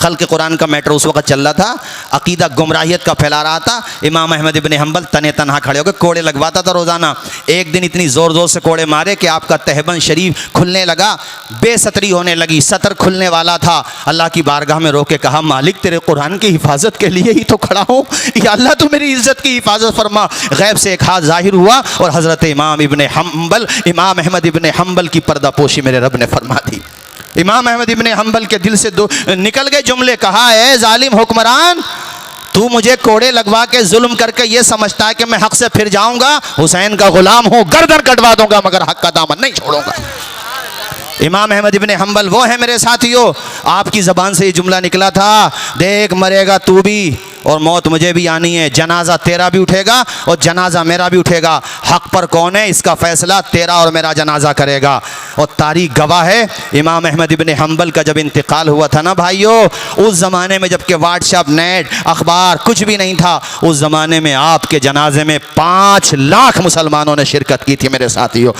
खल्क़ कुरान का मैटर उस वक्त चल रहा था, अकीदा गुमराहियत का फैला रहा था। इमाम अहमद इब्ने हम्बल तने तनहा खड़े होकर कोड़े लगवाता था रोज़ाना। एक दिन इतनी ज़ोर ज़ोर से कोड़े मारे कि आपका तहबन शरीफ खुलने लगा, बेसतरी होने लगी, सतर खुलने वाला था। अल्लाह की बारगाह में रो के कहा, मालिक तेरे कुरान की हिफाजत के लिए ही तो खड़ा हूँ, या अल्लाह तू मेरी इज़्ज़त की हिफाजत फरमा। गैब से एक हाथ जाहिर हुआ और हज़रत इमाम इब्ने हम्बल, इमाम अहमद इब्ने हम्बल की पर्दापोशी मेरे रब ने फरमा दी। इमाम अहमद इब्ने हम्बल के दिल से निकल गए जुमले। कहा, है जालिम हुक्मरान, तू मुझे कोड़े लगवा के जुल्म करके ये समझता है कि मैं हक से फिर जाऊंगा? हुसैन का गुलाम हूं, गर्दन कटवा दूंगा मगर हक का दामन नहीं छोड़ूंगा। इमाम अहमद इब्ने हम्बल वो है मेरे साथियों, आपकी ज़बान से ये जुमला निकला था, देख मरेगा तू भी और मौत मुझे भी आनी है, जनाजा तेरा भी उठेगा और जनाजा मेरा भी उठेगा। हक पर कौन है, इसका फैसला तेरा और मेरा जनाजा करेगा। और तारीख गवाह है, इमाम अहमद इब्ने हम्बल का जब इंतकाल हुआ था ना भाइयों, उस ज़माने में जबकि व्हाट्सएप, नेट, अखबार कुछ भी नहीं था, उस ज़माने में आपके जनाजे में 5 लाख मुसलमानों ने शिरकत की थी मेरे साथियों।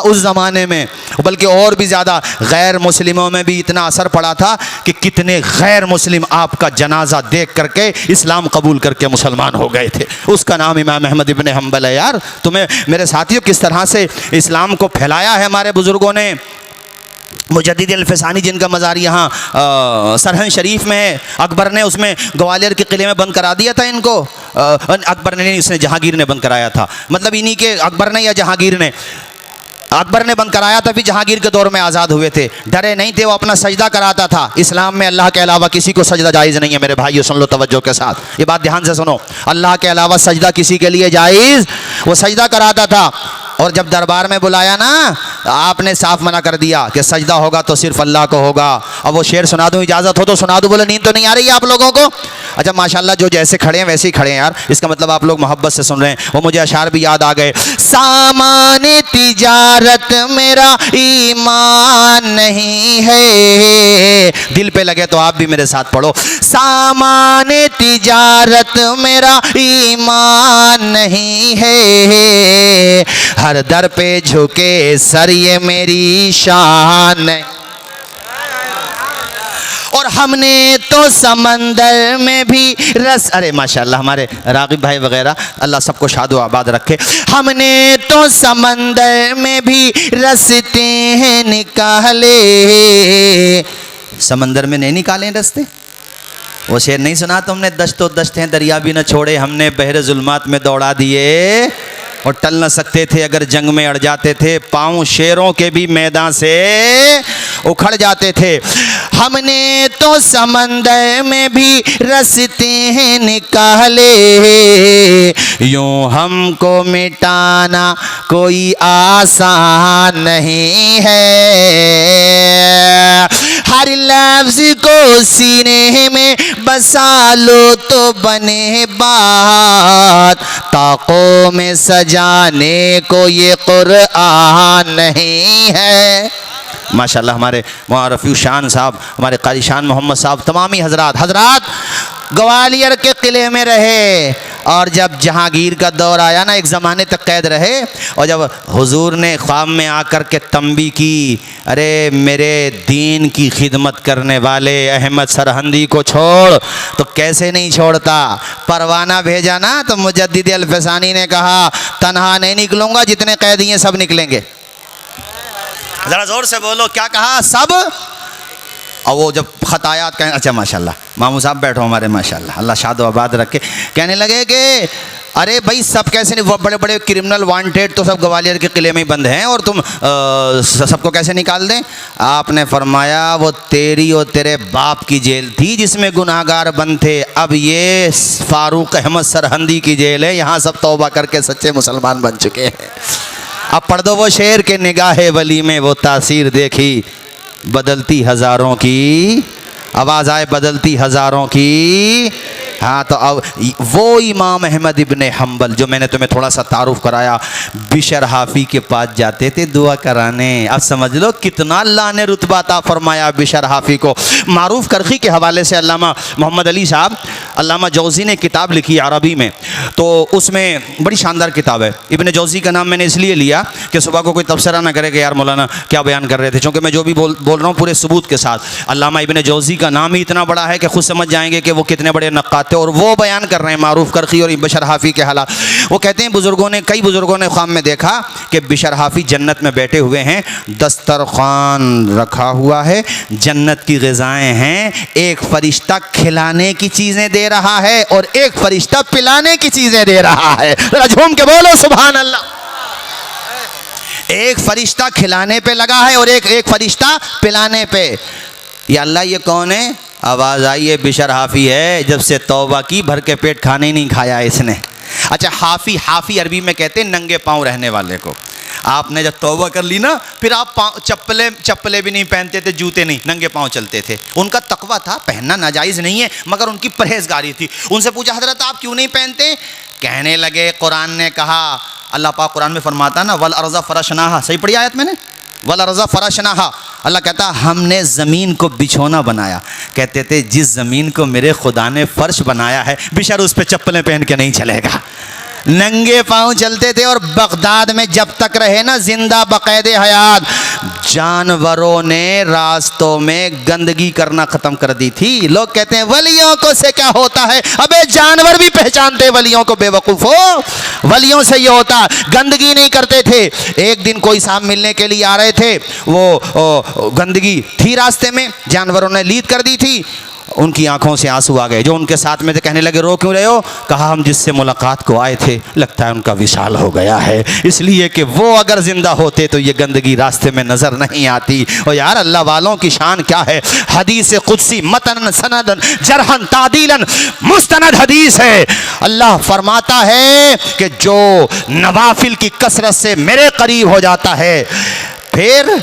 उस ज़माने में, बल्कि और भी ज़्यादा, गैर मुस्लिमों में भी इतना असर पड़ा था कि कितने गैर मुस्लिम आपका जनाजा देख करके इस्लाम कबूल करके मुसलमान हो गए थे। उसका नाम इमाम अहमद इब्ने हम्बल है। यार तुम्हें मेरे साथियों किस तरह से इस्लाम को फैलाया है हमारे बुजुर्गों ने। मुजद्दिद अल-फ़सानी जिनका मज़ार यहाँ सरहन शरीफ में है, अकबर ने उसमें ग्वालियर के किले में बंद करा दिया था इनको। अकबर ने नहीं, उसने जहांगीर ने बंद कराया था, मतलब इन्हीं के अकबर ने या जहांगीर ने, अकबर ने बंद कराया था, फिर जहांगीर के दौर में आज़ाद हुए थे। डरे नहीं थे, वो अपना सजदा कराता था। इस्लाम में अल्लाह के अलावा किसी को सजदा जायज़ नहीं है मेरे भाइयों, सुन लो तवज्जो के साथ, ये बात ध्यान से सुनो। अल्लाह के अलावा सजदा किसी के लिए जायज़, वो सजदा कराता था। और जब दरबार में बुलाया ना, आपने साफ मना कर दिया कि सजदा होगा तो सिर्फ अल्लाह को होगा। अब वो शेर सुना दूं, इजाज़त हो तो सुना दूं? बोले नींद तो नहीं आ रही है आप लोगों को? अच्छा माशाल्लाह, जो जैसे खड़े हैं वैसे ही खड़े हैं यार, इसका मतलब आप लोग मोहब्बत से सुन रहे हैं। वो मुझे अशार भी याद आ गए। सामान तिजारत मेरा ईमान नहीं है, दिल पे लगे तो आप भी मेरे साथ पढ़ो। सामान तिजारत मेरा ईमान नहीं है, हर दर पे झुके सर ये मेरी शान है। और हमने तो समंदर में भी रस, अरे माशाल्लाह हमारे रागिब भाई वगैरह, अल्लाह सबको शादो आबाद रखे। हमने तो समंदर में भी रस्ते हैं निकाले, समंदर में नहीं निकाले रस्ते? वो शेर नहीं सुना तुमने? दश्तो दश्त हैं दरिया भी न छोड़े, हमने बहरे जुल्मात में दौड़ा दिए, और टल न सकते थे अगर जंग में अड़ जाते थे, पाँव शेरों के भी मैदान से उखड़ जाते थे। हमने तो समंदर में भी रस्ते हैं निकाले, यूं हमको मिटाना कोई आसान नहीं है। हर लफ्ज़ को सीने में बसा लो तो बने बात, ताक़ों में सजाने को ये कुरआन नहीं है। माशाल्लाह हमारे वहाँ रफ़ी शान साहब, हमारे कारी शान मोहम्मद साहब, तमामी हजरात ग्वालियर के किले में रहे। और जब जहांगीर का दौर आया ना, एक ज़माने तक कैद रहे, और जब हुजूर ने ख्वाब में आकर के तंबी की, अरे मेरे दीन की खिदमत करने वाले अहमद सरहंदी को छोड़, तो कैसे नहीं छोड़ता। परवाना भेजा ना, तो मुजद्दिद अल-फ़सानी ने कहा तन्हा नहीं निकलूँगा, जितने कैदी हैं सब निकलेंगे। ज़रा ज़ोर से बोलो, क्या कहा? सब। और वो जब ख़तायात कहें, अच्छा माशाल्लाह मामू साहब बैठो हमारे, माशाल्लाह अल्लाह शादो आबाद रखे, कहने लगे कि अरे भाई सब कैसे नहीं, बड़े बड़े क्रिमिनल वांटेड तो सब ग्वालियर के किले में ही बंद हैं, और तुम सबको कैसे निकाल दें? आपने फरमाया वो तेरी और तेरे बाप की जेल थी जिसमें गुनाहगार बंद थे, अब ये फारूक अहमद सरहंदी की जेल है, यहाँ सब तौबा करके सच्चे मुसलमान बन चुके हैं। अब पढ़ दो वो शेर के निगाहे वली में वो तासीर देखी, बदलती हज़ारों की आवाज़ आए, बदलती हज़ारों की। हाँ, तो अब वो इमाम अहमद इब्ने हम्बल जो मैंने तुम्हें थोड़ा सा तारुफ कराया, बिशर हाफ़ी के पास जाते थे दुआ कराने। अब समझ लो कितना अल्लाह ने रुतबा अता फरमाया बिशर हाफ़ी को। मारूफ करखी के हवाले से अल्लामा मोहम्मद अली साहब, अल्लामा जौज़ी ने किताब लिखी अरबी में, तो उसमें बड़ी शानदार किताब है। इब्ने जौज़ी का नाम मैंने इसलिए लिया कि सुबह को कोई तबसरा ना करे कि यार मौलाना क्या बयान कर रहे थे, क्योंकि मैं जो भी बोल रहा हूँ पूरे सबूत के साथ। अल्लामा इब्ने जौज़ी का नाम ही इतना बड़ा है कि खुद समझ जाएंगे कि वो कितने बड़े नक्कात थे, और वो बयान कर रहे हैं मारूफ करखी और बिशर हाफ़ी के हालात। वो कहते हैं कई बुज़ुर्गों ने ख्वाब में देखा कि बिशर हाफ़ी जन्नत में बैठे हुए हैं, दस्तरखान रखा हुआ है, जन्नत की ग़िज़ाएँ हैं, एक फ़रिश्ता खिलाने की चीज़ें दे रहा है और एक फ़रिश्ता पिलाने की चीज़ें दे रहा है। ज़रा झूम के बोलो सुभान अल्लाह। एक फ़रिश्ता खिलाने पे लगा है और एक फ़रिश्ता पिलाने पे। या अल्लाह ये कौन है? आवाज़ आई है बिशर हाफ़ी है, जब से तौबा की भर के पेट खाने ही नहीं खाया इसने। अच्छा, हाफ़ी अरबी में कहते हैं नंगे पाँव रहने वाले को। आपने जब तौबा कर ली ना, फिर आप चप्पलें भी नहीं पहनते थे, जूते नहीं, नंगे पाँव चलते थे। उनका तकवा था, पहनना नाजायज़ नहीं है, मगर उनकी परहेज़गारी थी। उनसे पूछा हज़रत आप क्यों नहीं पहनते? कहने लगे कुरान ने कहा, अल्लाह पाक कुरान में फरमाता ना वल अर्ज़ा फ़रशनाहा, सही पढ़ी आयत मैंने, वल अर्ज़ा फ़रशनाहा। अल्लाह कहता हमने ज़मीन को बिछोना बनाया। कहते थे जिस ज़मीन को मेरे खुदा ने फ़र्श बनाया है, बिशर उस पर चप्पलें पहन के नहीं चलेगा। नंगे पाँव चलते थे। और बगदाद में जब तक रहे ना जिंदा बक़ैदे हयात, जानवरों ने रास्तों में गंदगी करना खत्म कर दी थी। लोग कहते हैं वलियों को से क्या होता है, अबे जानवर भी पहचानते वलियों को, बेवकूफो। वलियों से ये होता, गंदगी नहीं करते थे। एक दिन कोई साहब मिलने के लिए आ रहे थे, वो गंदगी थी रास्ते में, जानवरों ने लीद कर दी थी। उनकी आंखों से आंसू आ गए। जो उनके साथ में थे कहने लगे रो क्यों रहे हो? कहा हम जिससे मुलाकात को आए थे लगता है उनका विशाल हो गया है, इसलिए कि वो अगर जिंदा होते तो ये गंदगी रास्ते में नजर नहीं आती। और यार अल्लाह वालों की शान क्या है। हदीस कुदसी मतन सनदन जरहन तादीलन मुस्तनद हदीस है। अल्लाह फरमाता है कि जो नवाफिल की कसरत से मेरे करीब हो जाता है, फिर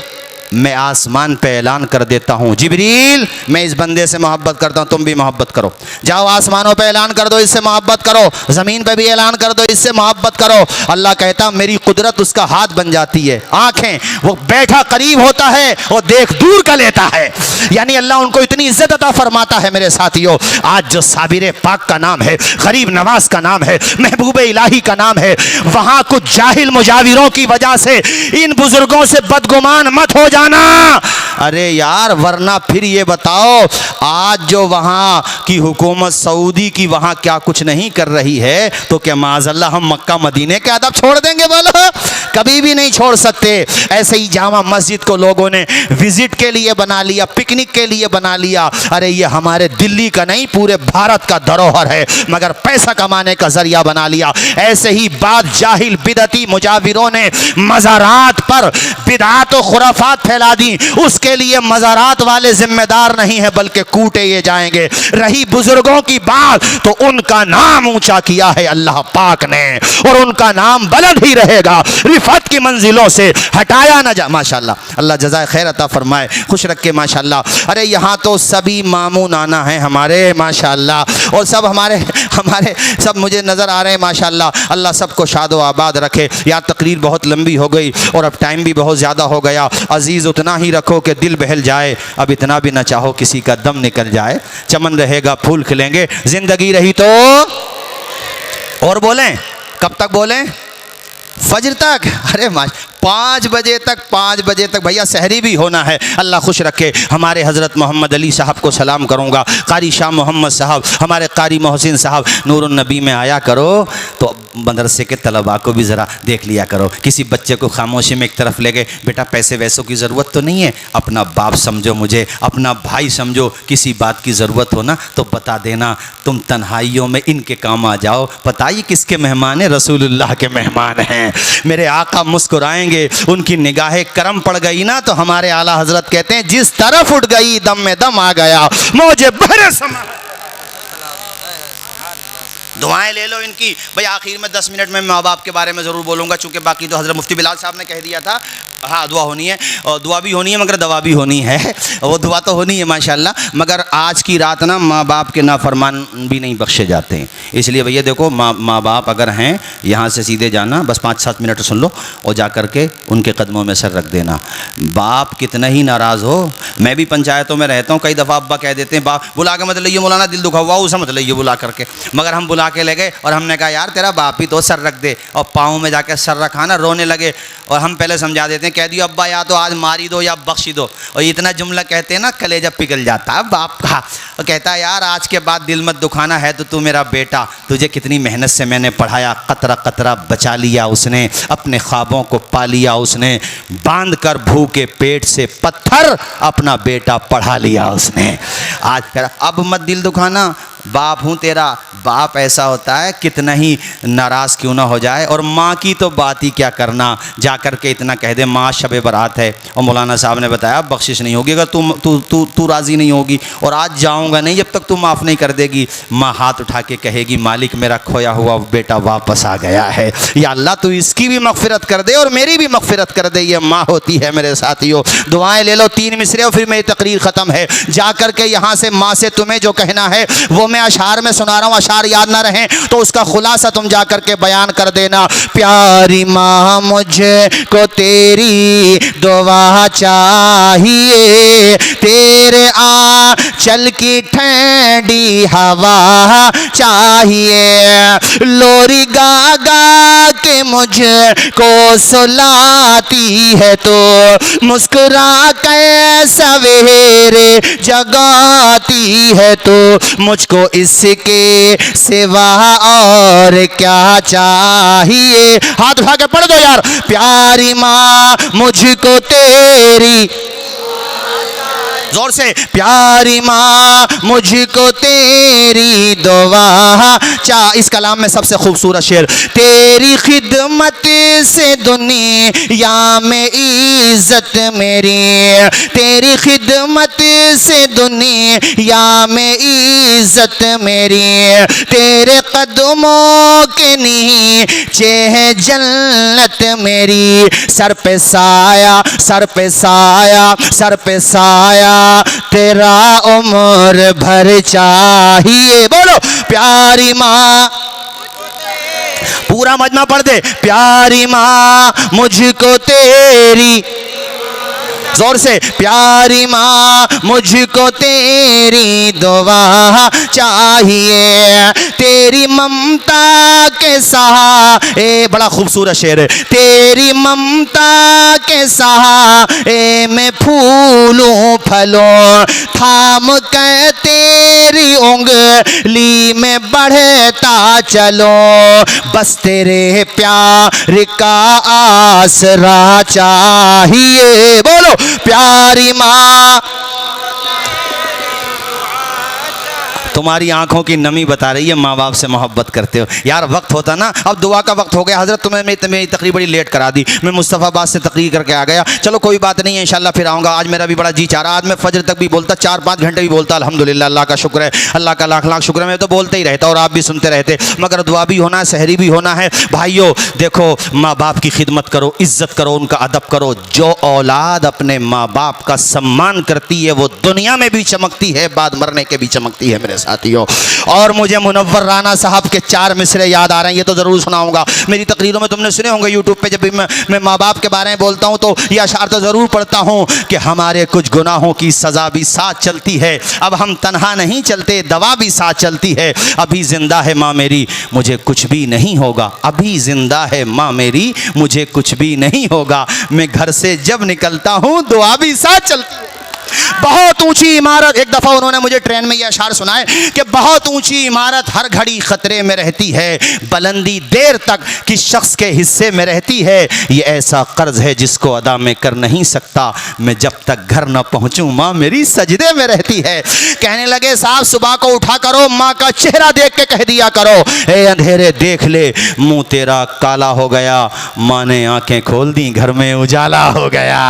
मैं आसमान पे ऐलान कर देता हूँ, जिब्रील मैं इस बंदे से मोहब्बत करता हूँ, तुम भी मोहब्बत करो। जाओ आसमानों पे ऐलान कर दो इससे मोहब्बत करो, ज़मीन पे भी ऐलान कर दो इससे मोहब्बत करो। अल्लाह कहता मेरी कुदरत उसका हाथ बन जाती है, आँखें, वो बैठा करीब होता है और देख दूर का लेता है। यानी अल्लाह उनको इतनी इज्जत अता फरमाता है। मेरे साथियों, आज जो साबिर पाक का नाम है, गरीब नवाज का नाम है, महबूब इलाही का नाम है, वहाँ कुछ जाहिल मुजाविरों की वजह से इन बुजुर्गों से बदगुमान मत हो जाना। अरे यार वरना फिर ये बताओ, आज जो वहाँ की हुकूमत सऊदी की वहाँ क्या कुछ नहीं कर रही है, तो क्या माज़अल्लाह हम मक्का मदीने के अदब छोड़ देंगे? बोलो, कभी भी नहीं छोड़ सकते। ऐसे ही जामा मस्जिद को लोगों ने विजिट के लिए बना लिया, पिकनिक के लिए बना लिया। अरे ये हमारे दिल्ली का नहीं, पूरे भारत का धरोहर है, मगर पैसा कमाने का जरिया बना लिया। ऐसे ही बात जाहिल बिदती मुजाविरों ने मज़ारात पर बिदअत और खुराफात फैला दी। उसके लिए मज़ारात वाले जिम्मेदार नहीं है, बल्कि कूटे ये जाएंगे। रही बुजुर्गों की बात, तो उनका नाम ऊंचा किया है अल्लाह पाक ने, और उनका नाम बुलंद ही रहेगा। रिफत की मंजिलों से हटाया ना जा। माशाल्लाह, अल्लाह जज़ाए खैर अता फरमाए, खुश रखे माशाल्लाह। अरे यहाँ तो सभी मामू नाना हैं हमारे माशाल्लाह, और सब हमारे सब मुझे नज़र आ रहे हैं माशाल्लाह। अल्लाह सबको शादो आबाद रखे। यार तकरीर बहुत लंबी हो गई और अब टाइम भी बहुत ज़्यादा हो गया। अजीज़ उतना ही रखो कि दिल बहल जाए, अब इतना भी ना चाहो किसी का दम निकल जाए। चमन रहेगा फूल खिलेंगे, ज़िंदगी रही तो। और बोलें कब तक बोलें? फजर तक। अरे 5 बजे तक भैया सहरी भी होना है। अल्लाह खुश रखे। हमारे हज़रत मोहम्मद अली साहब को सलाम करूँगा, कारी शाह मोहम्मद साहब, हमारे कारी मोहसिन साहब, नूरुन नबी में आया करो तो मदरसे के तलबा को भी ज़रा देख लिया करो। किसी बच्चे को खामोशी में एक तरफ ले गए, बेटा पैसे वैसों की ज़रूरत तो नहीं है, अपना बाप समझो, मुझे अपना भाई समझो, किसी बात की ज़रूरत हो ना तो बता देना। तुम तन्हाइयों में इनके काम आ जाओ। पता ही किसके मेहमान हैं? रसूलुल्लाह के मेहमान हैं। मेरे आका मुस्कुराएंगे, उनकी निगाहें करम पड़ गई ना तो हमारे आला हजरत कहते हैं जिस तरफ उठ गई दम में दम आ गया, मुझे भरे समा। दुआएं ले लो इनकी। भाई आखिर में 10 मिनट में माँ बाप के बारे में ज़रूर बोलूँगा, चूँकि बाकी तो हज़रत मुफ्ती बिलाल साहब ने कह दिया था। हाँ दुआ होनी है, और दुआ भी होनी है मगर दवा भी होनी है। वो दुआ तो होनी है माशाल्लाह, मगर आज की रात ना माँ बाप के नाफरमान भी नहीं बख्शे जाते हैं। इसलिए भैया देखो, माँ बाप अगर हैं, यहाँ से सीधे जाना, बस 5-7 मिनट सुन लो और जा कर के उनके कदमों में सर रख देना। बाप कितना ही नाराज़ हो, मैं भी पंचायतों में रहता हूँ, कई दफ़ा अब्बा कह देते हैं बाप बुला के मत लइए मौलाना, दिल दुखा हुआ उसे मत लइए बुला करके। मगर हम बुला के ले गए और हमने कहा यार तेरा बाप ही तो सर रख दे, और पाँव में जाकर सर रखा ना, रोने लगे। और हम पहले समझा देते हैं, कह दियो अब्बा या तो आज मारी दो या बख्शी दो, और इतना जुमला कहते हैं ना कलेजा पिघल जाता है बाप का। और कहता है यार आज के बाद दिल मत दुखाना, है तो तू मेरा बेटा, तुझे कितनी मेहनत से मैंने पढ़ाया, कतरा कतरा बचा लिया उसने, अपने ख्वाबों को पा लिया उसने, बांध कर भूखे पेट से पत्थर अपना बेटा पढ़ा लिया उसने। आज अब मत दिल दुखाना, बाप हूँ तेरा। बाप ऐसा होता है कितना ही नाराज़ क्यों ना हो जाए। और माँ की तो बात ही क्या करना, जा कर के इतना कह दे माँ शब बारात है, और मौलाना साहब ने बताया बख्शिश नहीं होगी अगर तू राज़ी नहीं होगी, और आज जाऊँगा नहीं जब तक तू माफ़ नहीं कर देगी। माँ हाथ उठा के कहेगी मालिक मेरा खोया हुआ बेटा वापस आ गया है, या अल्लाह तू इसकी भी मग़फ़िरत कर दे और मेरी भी मग़फ़िरत कर दे। ये माँ होती है मेरे साथियों। दुआएँ ले लो 3 मिसरे और फिर मेरी तकरीर ख़त्म है। जा कर के यहाँ से माँ से तुम्हें जो कहना है वो मैं अशार में सुना रहा हूँ, अशार याद ना रहें तो उसका खुलासा तुम जा कर के बयान कर देना। प्यारी माँ मुझे को तेरी दुआ चाहिए, तेरे आंचल की ठंडी हवा चाहिए। लोरी गा गा के मुझको सुलाती है तो मुस्कुरा के सवेरे जगाती है तो मुझको इसके सिवा और क्या चाहिए। हाथ उठा के पढ़ दो यार। प्यारी माँ मुझको तेरी, जोर से, प्यारी माँ मुझको तेरी दुआ इस कलाम में सबसे खूबसूरत शेर, तेरी खिदमत से दुनिया में इज्जत मेरी, तेरी खिदमत से दुनिया में इज्जत मेरी, तेरे कदमों के नीचे है जन्नत मेरी। सर पे साया, सर पे साया, सर पे साया तेरा उम्र भर चाहिए। बोलो प्यारी माँ, पूरा मजमा पढ़ दे। प्यारी माँ मुझको तेरी, जोर से, प्यारी माँ मुझको तेरी दुआ चाहिए। तेरी ममता के सहारे, बड़ा खूबसूरत शेर है, तेरी ममता के सहारे मैं फूलूं फलों, थाम कर तेरी उंगली में बढ़ता चलो, बस तेरे प्यार का आसरा चाहिए। बोलो प्यारी माँ। तुम्हारी आंखों की नमी बता रही है माँ बाप से मोहब्बत करते हो। यार वक्त होता ना, अब दुआ का वक्त हो गया। हजरत तुम्हें मेरी तकरीर बड़ी लेट करा दी, मैं मुस्तफ़ाबाद से तकरीर करके आ गया। चलो कोई बात नहीं है, इंशाल्लाह फिर आऊँगा। आज मेरा भी बड़ा जी चाह रहा, आज मैं फजर तक भी बोलता, 4-5 घंटे भी बोलता। अल्हम्दुलिल्लाह, अल्लाह का शुक्र है, अल्लाह का लाख लाख शुक्र है। मैं तो बोलते ही रहता और आप भी सुनते रहते, मगर दुआ भी होना है, सहरी भी होना है। भाइयों देखो, माँ बाप की खिदमत करो, इज़्ज़त करो, उनका अदब करो। जो औलाद अपने माँ बाप का सम्मान करती है वो दुनिया में भी चमकती है, बाद मरने के भी चमकती है मेरे साथियों। और मुझे मुनव्वर राना साहब के 4 मिसरे याद आ रहे हैं, ये तो ज़रूर सुनाऊंगा। मेरी तकरीरों में तुमने सुने होंगे यूट्यूब पे, जब भी मैं माँ बाप के बारे में बोलता हूँ तो ये अशार तो ज़रूर पढ़ता हूँ कि हमारे कुछ गुनाहों की सज़ा भी साथ चलती है, अब हम तन्हा नहीं चलते, दवा भी साथ चलती है। अभी ज़िंदा है माँ मेरी, मुझे कुछ भी नहीं होगा, अभी ज़िंदा है माँ मेरी, मुझे कुछ भी नहीं होगा। मैं घर से जब निकलता हूँ दुआ भी साथ चलती है। बहुत ऊंची इमारत, एक दफ़ा उन्होंने मुझे ट्रेन में यह अशार सुनाए कि बहुत ऊंची इमारत हर घड़ी खतरे में रहती है, बुलंदी देर तक किस शख्स के हिस्से में रहती है। ये ऐसा कर्ज है जिसको अदा मैं कर नहीं सकता, मैं जब तक घर न पहुंचूं माँ मेरी सजदे में रहती है। कहने लगे साहब सुबह को उठा करो, माँ का चेहरा देख के कह दिया करो, ए अंधेरे देख ले मुंह तेरा काला हो गया, माँ ने आंखें खोल दी घर में उजाला हो गया।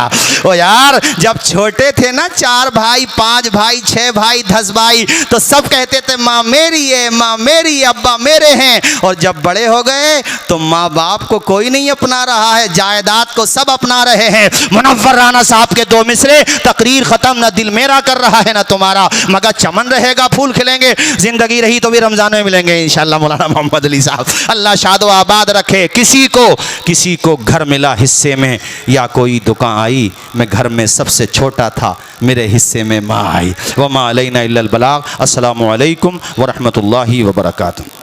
ओ यार जब छोटे थे ना, 4 भाई, 5 भाई, 6 भाई, 10 भाई, तो सब कहते थे माँ मेरी है, माँ मेरी, अब्बा मेरे हैं। और जब बड़े हो गए तो माँ बाप को कोई नहीं अपना रहा है, जायदाद को सब अपना रहे हैं। मुनव्वर राना साहब के 2 मिसरे, तकरीर खत्म, ना दिल मेरा कर रहा है ना तुम्हारा, मगर चमन रहेगा, फूल खिलेंगे, जिंदगी रही तो भी रमजान में मिलेंगे इंशाल्लाह। मौलाना मोहम्मद अली साहब, अल्लाह शादो आबाद रखे। किसी को घर मिला हिस्से में या कोई दुकान आई, मैं घर में सबसे छोटा था, मेरे हिस्से में माँ आई। वमा अलैना इल्लल बलाग। अस्सलामु अलैकुम व रहमतुल्लाहि व बरकातुहू।